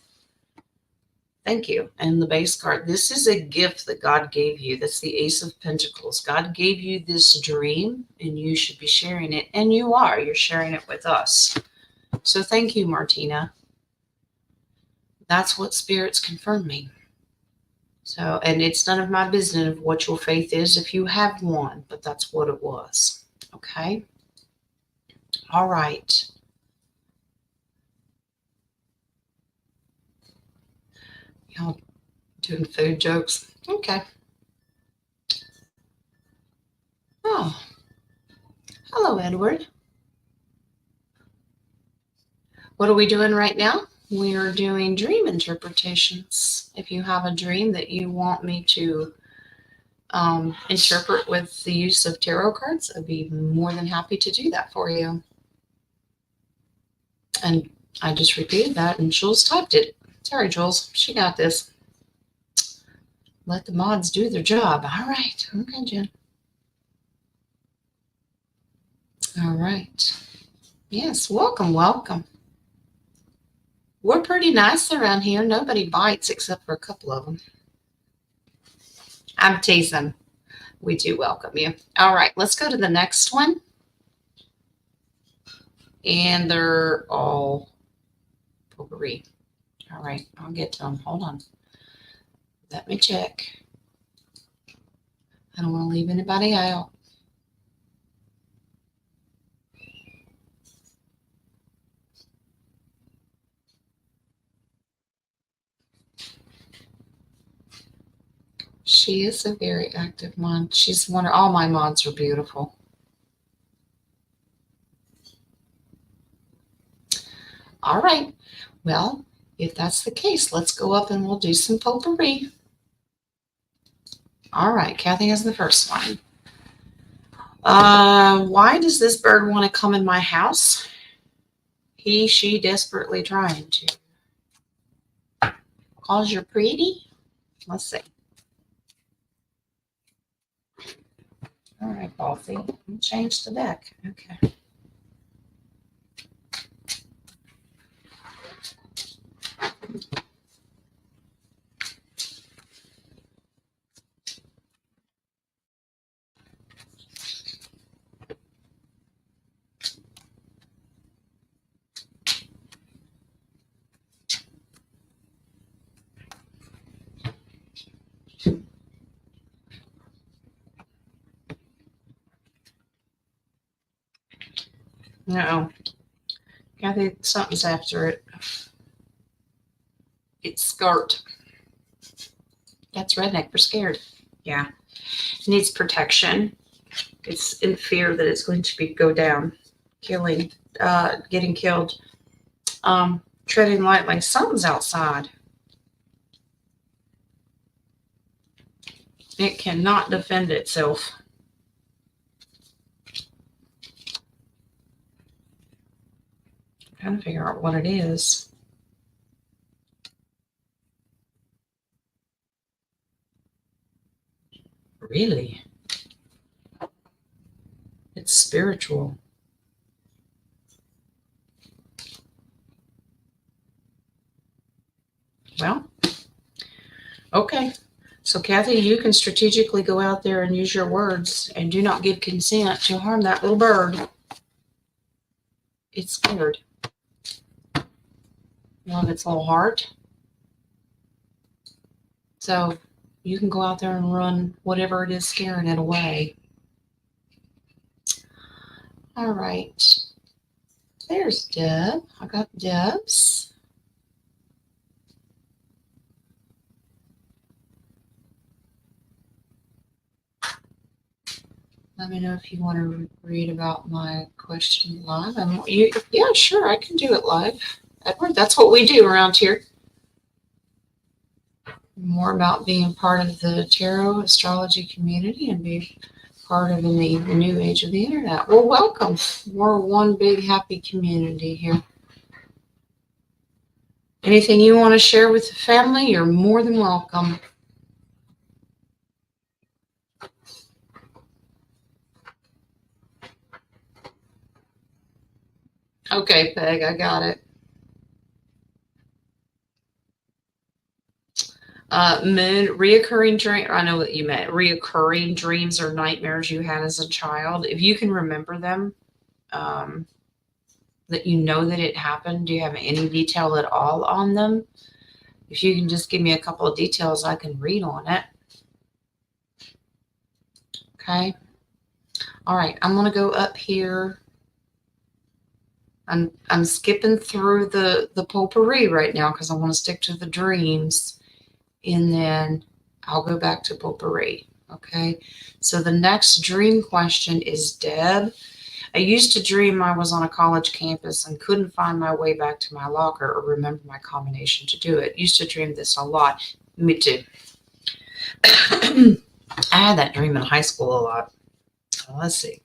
Thank you. And the base card, this is a gift that God gave you. That's the Ace of Pentacles. God gave you this dream, and you should be sharing it. And you are. You're sharing it with us. So thank you, Martina. That's what Spirit's confirming. So, and it's none of my business of what your faith is if you have one, but that's what it was. Okay? All right. Y'all doing food jokes? Okay. Oh, hello, Edward. What are we doing right now? We are doing dream interpretations. If you have a dream that you want me to interpret with the use of tarot cards, I'd be more than happy to do that for you. And I just repeated that, and Jules typed it. Sorry, Jules. She got this. Let the mods do their job. All right. Okay, Jen. All right. Yes, welcome, welcome. We're pretty nice around here. Nobody bites except for a couple of them. I'm teasing. We do welcome you. All right, let's go to the next one. And they're all potpourri. All right, I'll get to them. Hold on. Let me check. I don't want to leave anybody out. She is a very active mod. She's one of all my mods are beautiful. All right. Well, if that's the case, let's go up and we'll do some potpourri. All right, Kathy has the first one. Why does this bird want to come in my house? He, she desperately trying to. Cause you're pretty? Let's see. All right, Bossy. Change the deck. Okay. No. Kathy, something's after it. It's skirt. That's redneck for scared. Yeah. It needs protection. It's in fear that it's going to go down. Getting killed. Treading lightly. Something's outside. It cannot defend itself. I'm trying to figure out what it is. Really? It's spiritual. Well, okay. So, Kathy, you can strategically go out there and use your words and do not give consent to harm that little bird. It's scared. Love its little heart. So, you can go out there and run whatever it is scaring it away. All right. There's Deb. I got Deb's. Let me know if you want to read about my question live. Yeah, sure, I can do it live. Edward, that's what we do around here. More about being part of the tarot astrology community and be part of in the new age of the internet. Well, welcome. We're one big happy community here. Anything you want to share with the family, you're more than welcome. Okay, Peg, I got it. Moon, reoccurring dream. I know what you meant. Reoccurring dreams or nightmares you had as a child. If you can remember them, that you know that it happened, do you have any detail at all on them? If you can just give me a couple of details, I can read on it. Okay. All right. I'm going to go up here. I'm skipping through the potpourri right now because I want to stick to the dreams. And then I'll go back to potpourri. Okay. So the next dream question is, Deb, I used to dream I was on a college campus and couldn't find my way back to my locker or remember my combination to do it. Used to dream this a lot. Me too. I had that dream in high school a lot. Let's see.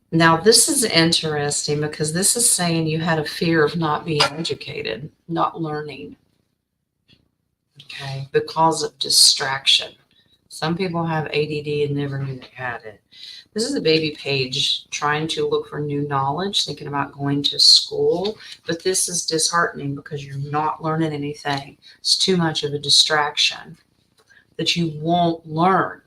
Now, this is interesting because this is saying you had a fear of not being educated, not learning, okay, because of distraction. Some people have ADD and never knew they had it. This is a baby page trying to look for new knowledge, thinking about going to school, but this is disheartening because you're not learning anything. It's too much of a distraction that you won't learn.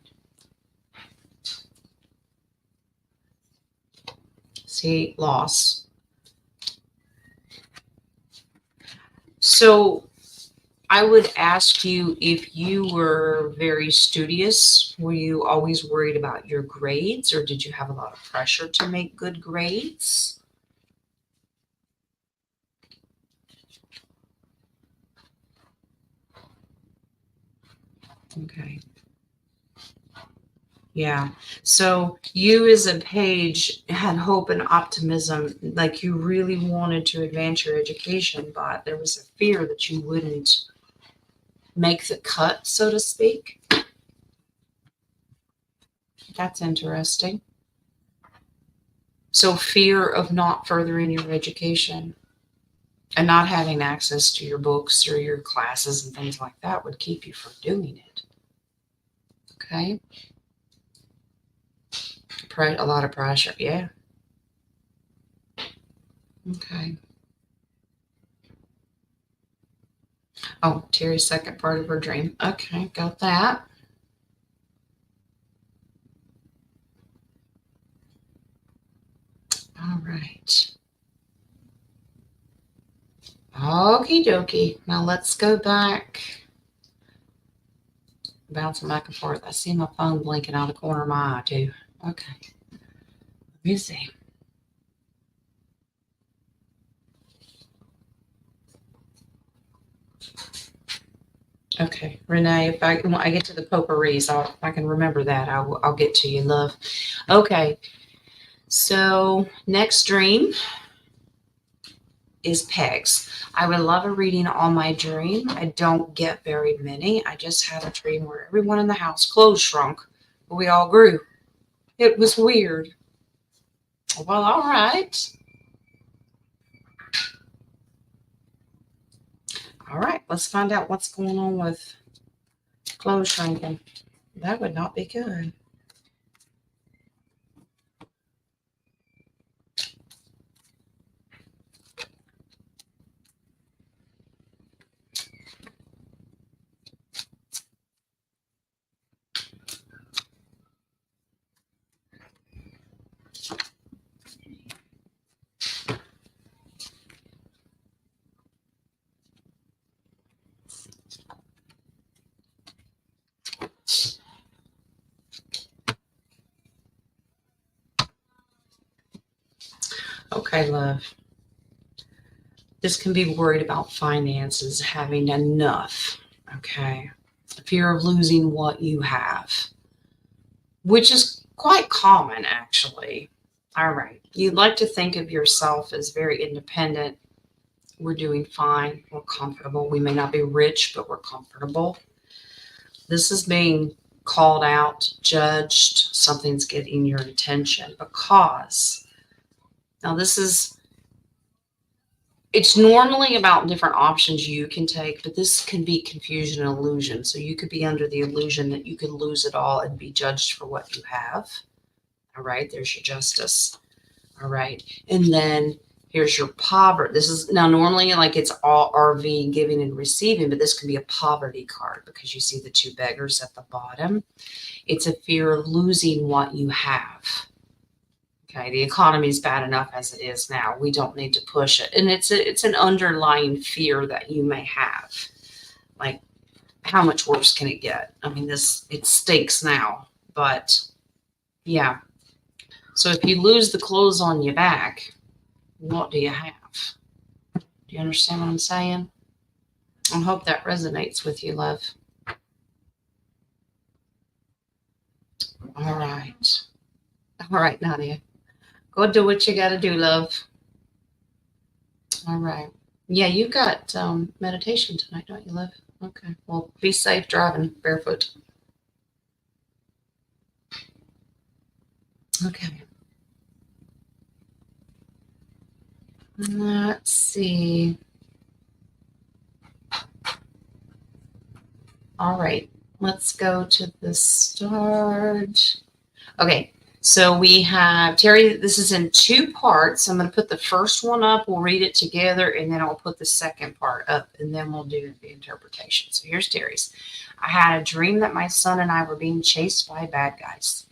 See, loss. So I would ask you, if you were very studious, were you always worried about your grades, or did you have a lot of pressure to make good grades? Okay. Yeah. So you as a page had hope and optimism, like you really wanted to advance your education, but there was a fear that you wouldn't make the cut, so to speak. That's interesting. So fear of not furthering your education and not having access to your books or your classes and things like that would keep you from doing it. Okay. A lot of pressure. Yeah. Okay. Oh, Terry's second part of her dream. Okay, got that. All right. Okie dokie. Now let's go back. Bouncing back and forth. I see my phone blinking out of the corner of my eye, too. Okay. Let me see. Okay, Renee, if when I get to the potpourris, I can remember that. I'll get to you, love. Okay. So next dream is pegs. I would love a reading on my dream. I don't get very many. I just had a dream where everyone in the house clothes shrunk, but we all grew. It was weird. Well, all right. All right, let's find out what's going on with clothes shrinking. That would not be good. Okay, love. This can be worried about finances, having enough. Okay. Fear of losing what you have, which is quite common, actually. All right. You'd like to think of yourself as very independent. We're doing fine. We're comfortable. We may not be rich, but we're comfortable. This is being called out, judged. Something's getting your attention because now it's normally about different options you can take, but this can be confusion and illusion. So you could be under the illusion that you can lose it all and be judged for what you have. All right, there's your justice. All right, and then here's your poverty. This is now normally like it's all RV giving and receiving, but this can be a poverty card because you see the two beggars at the bottom. It's a fear of losing what you have. Okay, the economy is bad enough as it is now. We don't need to push it. And it's an underlying fear that you may have. Like, how much worse can it get? I mean, it stinks now, but yeah. So if you lose the clothes on your back, what do you have? Do you understand what I'm saying? I hope that resonates with you, love. All right. All right, Nadia. Go do what you got to do, love. All right. Yeah, you've got meditation tonight, don't you, love? Okay. Well, be safe driving barefoot. Okay. Let's see. All right. Let's go to the start. Okay. So we have, Terry, this is in two parts. I'm going to put the first one up. We'll read it together, and then I'll put the second part up, and then we'll do the interpretation. So here's Terry's. I had a dream that my son and I were being chased by bad guys.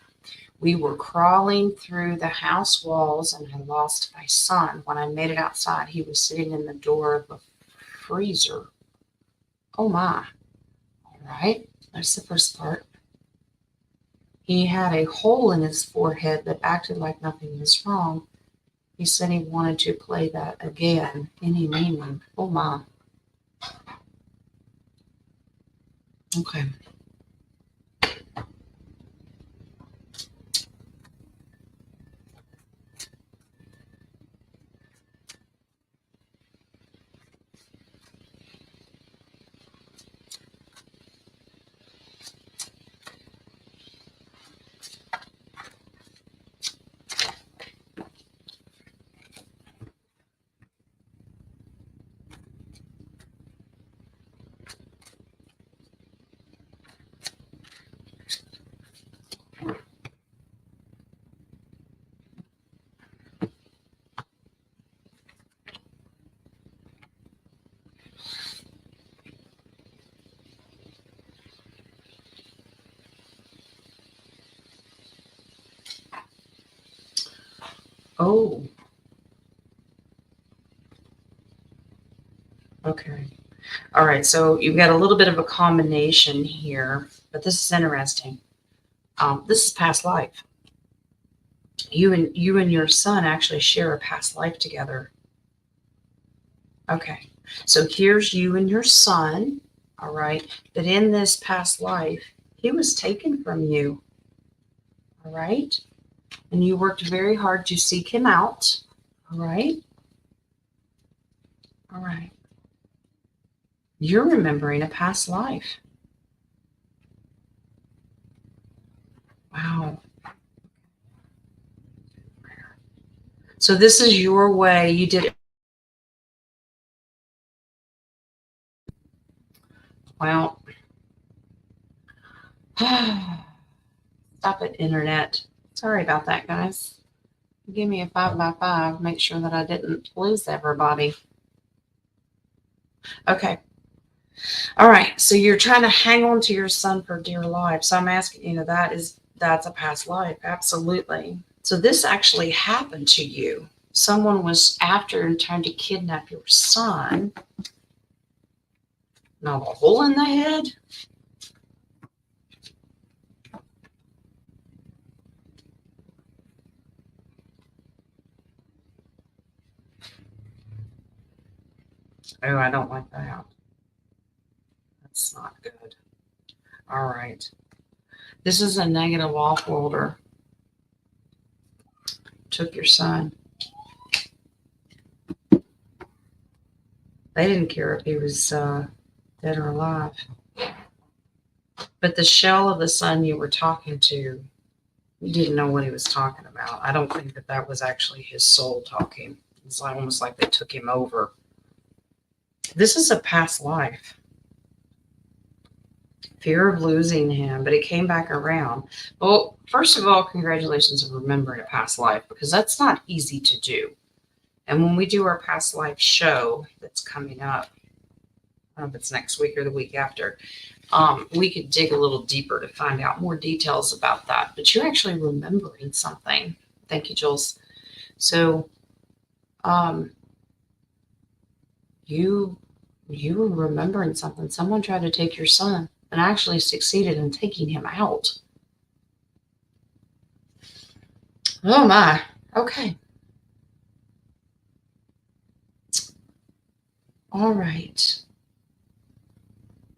We were crawling through the house walls, and I lost my son. When I made it outside, he was sitting in the door of a freezer. Oh, my. All right. That's the first part. He had a hole in his forehead that acted like nothing was wrong. He said he wanted to play that again. Any meaning? Oh, my. Okay. Oh, okay. All right. So you've got a little bit of a combination here, but this is interesting. This is past life. You and your son actually share a past life together. Okay. So here's you and your son. All right. But in this past life, he was taken from you. All right. And you worked very hard to seek him out. All right. All right. You're remembering a past life. Wow. So this is your way. You did it. Well, stop it, internet. Sorry about that, guys. Give me a 5x5. Make sure that I didn't lose everybody. Okay. All right. So you're trying to hang on to your son for dear life. So I'm asking, that's a past life. Absolutely. So this actually happened to you. Someone was after and trying to kidnap your son. Now, a hole in the head? Oh, I don't like that. That's not good. All right. This is a negative off-worlder. Took your son. They didn't care if he was dead or alive. But the shell of the son you were talking to, you didn't know what he was talking about. I don't think that that was actually his soul talking. It's like, almost like they took him over. This is a past life. Fear of losing him, but it came back around. Well, first of all, congratulations on remembering a past life, because that's not easy to do. And when we do our past life show that's coming up, I don't know if it's next week or the week after, we could dig a little deeper to find out more details about that. But you're actually remembering something. Thank you, Jules. So you were remembering something. Someone tried to take your son and actually succeeded in taking him out. Oh my. Okay. All right.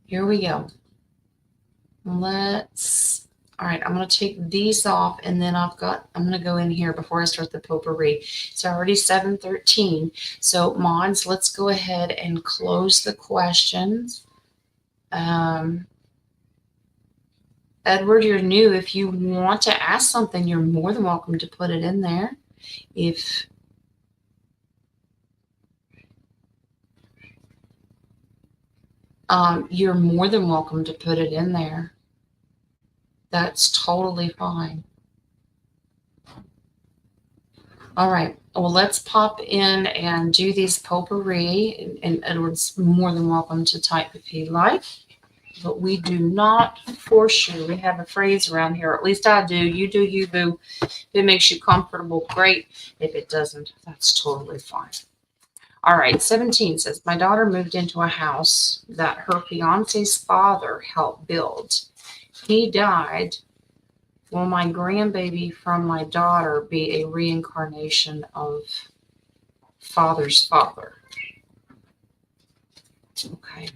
Here we go. All right, I'm going to take these off, and then I'm going to go in here before I start the potpourri. It's already 7:13. So mods, let's go ahead and close the questions. Edward, you're new. If you want to ask something, you're more than welcome to put it in there. You're more than welcome to put it in there. That's totally fine. All right. Well, let's pop in and do these potpourri. And Edward's more than welcome to type if he'd like. But we do not force you. We have a phrase around here. At least I do. You do you, boo. If it makes you comfortable, great. If it doesn't, that's totally fine. All right, 17 says, my daughter moved into a house that her fiance's father helped build. He died. Will my grandbaby from my daughter be a reincarnation of father's father? Okay.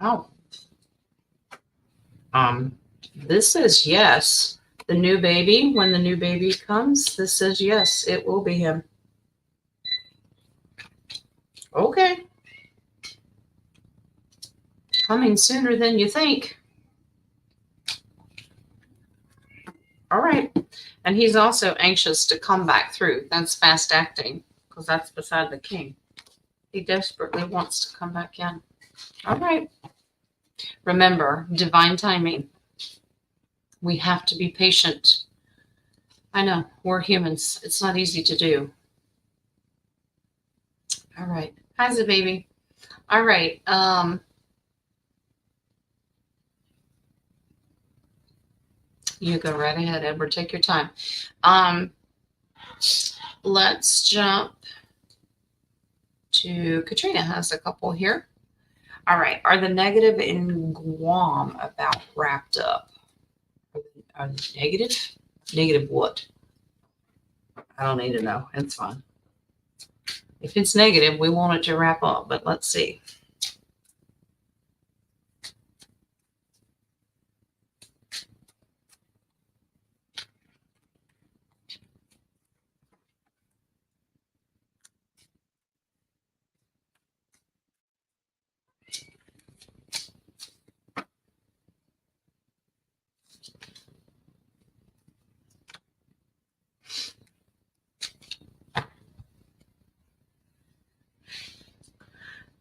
Oh. This says yes. The new baby, when the new baby comes, this says yes, it will be him. Okay. Coming sooner than you think. All right. And he's also anxious to come back through. That's fast acting, because that's beside the king. He desperately wants to come back in. All right. Remember, divine timing. We have to be patient. I know, we're humans. It's not easy to do. All right. How's it, baby? All right. You go right ahead, Edward. Take your time. Let's jump to Katrina has a couple here. All right. Are the negative in Guam about wrapped up? Are they negative? Negative what? I don't need to know. It's fine. If it's negative, we want it to wrap up, but let's see.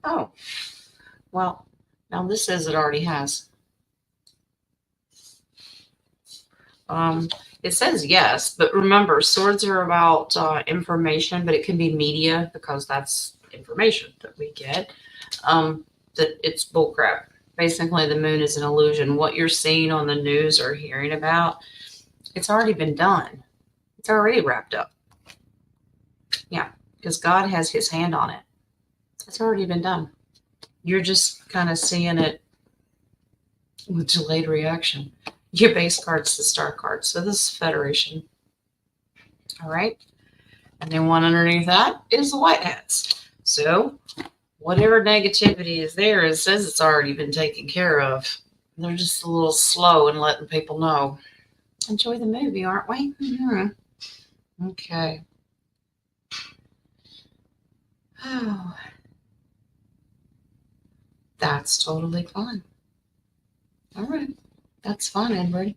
Oh, well, now this says it already has. It says yes, but remember, swords are about information, but it can be media because that's information that we get. That it's bullcrap. Basically, the moon is an illusion. What you're seeing on the news or hearing about, it's already been done. It's already wrapped up. Yeah, because God has his hand on it. It's already been done. You're just kind of seeing it with delayed reaction. Your base card's the star card. So this is Federation. All right. And then one underneath that is the white hats. So whatever negativity is there, it says it's already been taken care of. They're just a little slow in letting people know. Enjoy the movie, aren't we? Mm-hmm. Okay. Oh, that's totally fine. All right. That's fine, Edward.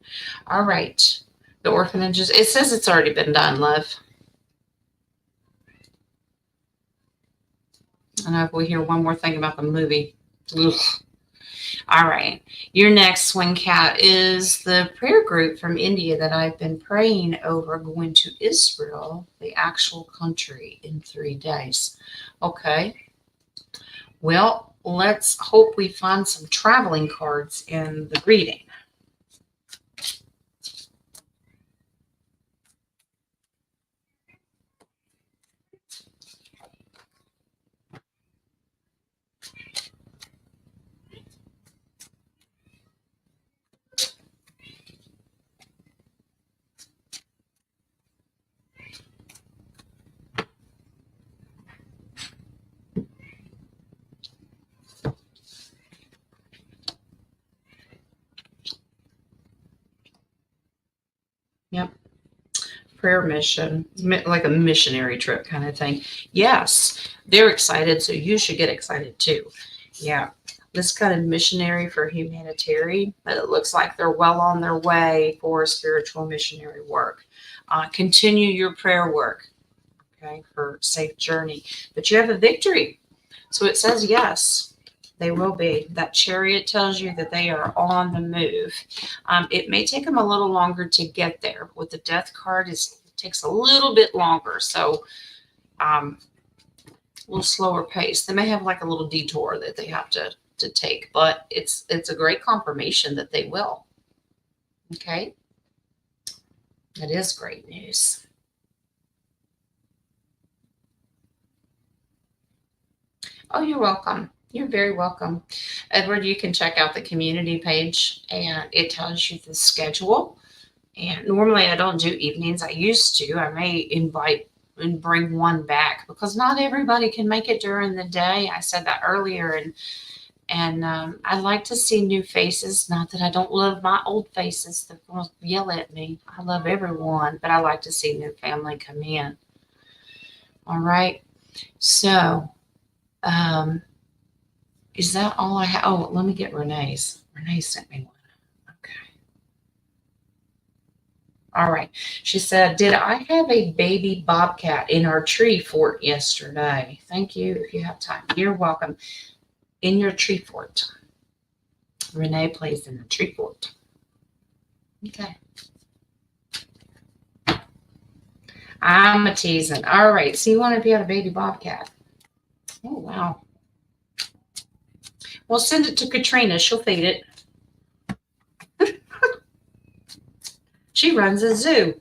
All right. The orphanages, it says it's already been done, love. I know if we hear one more thing about the movie. Ugh. All right. Your next swing cat is the prayer group from India that I've been praying over going to Israel, the actual country, in 3 days. Okay. Well, let's hope we find some traveling cards in the reading. Yep. Prayer mission, like a missionary trip kind of thing. Yes, they're excited, so you should get excited too. Yeah, this kind of missionary for humanitarian, but it looks like they're well on their way for spiritual missionary work. Continue your prayer work, okay, for safe journey. But you have a victory. So it says yes. They will be. That chariot tells you that they are on the move. It may take them a little longer to get there. With the death card, it takes a little bit longer. So a little slower pace. They may have like a little detour that they have to take, but it's a great confirmation that they will. Okay. That is great news. Oh, you're welcome. You're very welcome. Edward, you can check out the community page and it tells you the schedule. And normally I don't do evenings. I used to. I may invite and bring one back because not everybody can make it during the day. I said that earlier, and I like to see new faces. Not that I don't love my old faces. They're going to yell at me. I love everyone, but I like to see new family come in. All right. So, is that all I have? Oh, let me get Renee's. Renee sent me one. Okay. All right. She said, did I have a baby bobcat in our tree fort yesterday? Thank you if you have time. You're welcome. In your tree fort. Renee plays in the tree fort. Okay. I'm a teasing. All right. So you want to be on a baby bobcat. Oh, wow. Well, send it to Katrina. She'll feed it. She runs a zoo.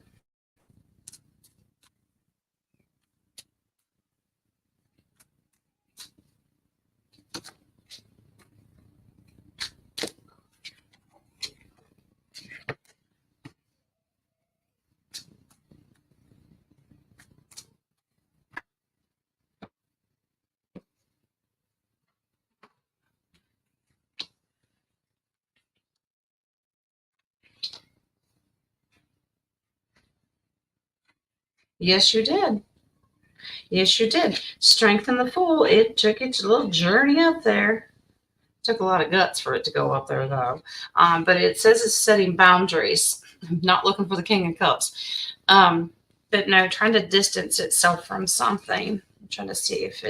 Yes, you did. Yes, you did. Strengthen the Fool. It took its little journey up there. Took a lot of guts for it to go up there, though. But it says it's setting boundaries. Not looking for the King of Cups. But no, trying to distance itself from something. I'm trying to see if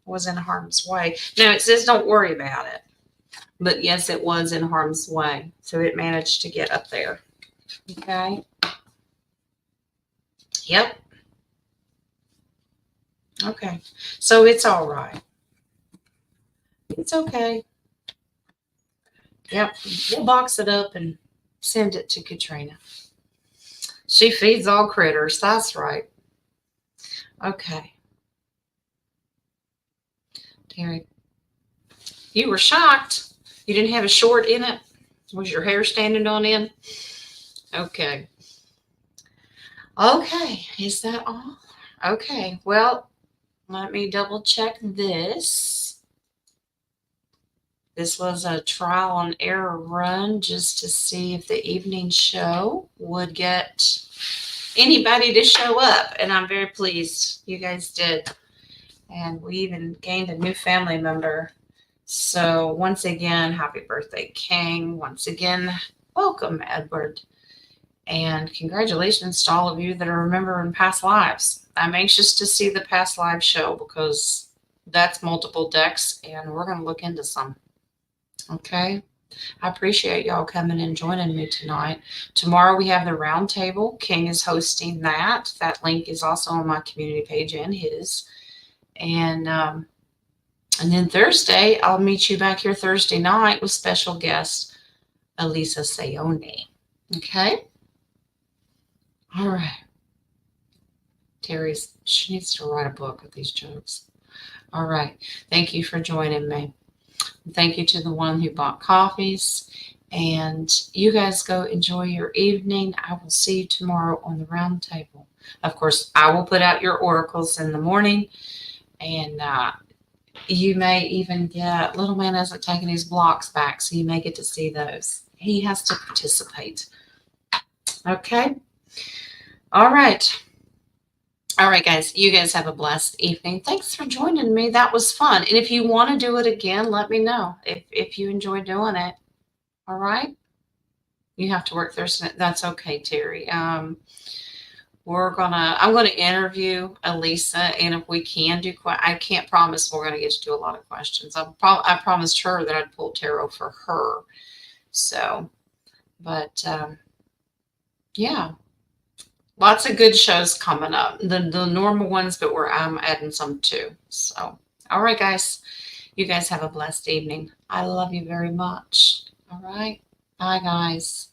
was in harm's way. No, it says don't worry about it. But yes, it was in harm's way. So it managed to get up there. Okay. Yep. Okay. So it's all right. It's okay. Yep. We'll box it up and send it to Katrina. She feeds all critters. That's right. Okay. Terry, you were shocked. You didn't have a short in it? Was your hair standing on end? Okay. Okay. Is that all? Okay. Well, let me double check this. This was a trial and error run just to see if the evening show would get anybody to show up. And I'm very pleased you guys did. And we even gained a new family member. So once again, happy birthday, King. Once again, welcome, Edward. And congratulations to all of you that are remembering past lives. I'm anxious to see the past live show because that's multiple decks and we're going to look into some. Okay. I appreciate y'all coming and joining me tonight. Tomorrow we have the round table. King is hosting that. That link is also on my community page and his. And then Thursday, I'll meet you back here Thursday night with special guest Elisa Sayone. Okay? All right. She needs to write a book with these jokes. All right. Thank you for joining me. Thank you to the one who bought coffees. And you guys go enjoy your evening. I will see you tomorrow on the round table. Of course, I will put out your oracles in the morning. And you may even get, little man hasn't taken his blocks back, so you may get to see those. He has to participate. Okay? All right. All right, guys. You guys have a blessed evening. Thanks for joining me. That was fun. And if you want to do it again, let me know if you enjoy doing it. All right? You have to work Thursday. That's okay, Terry. I'm gonna interview Elisa, and if we can do, I can't promise we're gonna get to do a lot of questions. I promised her that I'd pull tarot for her. So, but yeah, lots of good shows coming up. The normal ones, but I'm adding some too. So, all right, guys, you guys have a blessed evening. I love you very much. All right, bye, guys.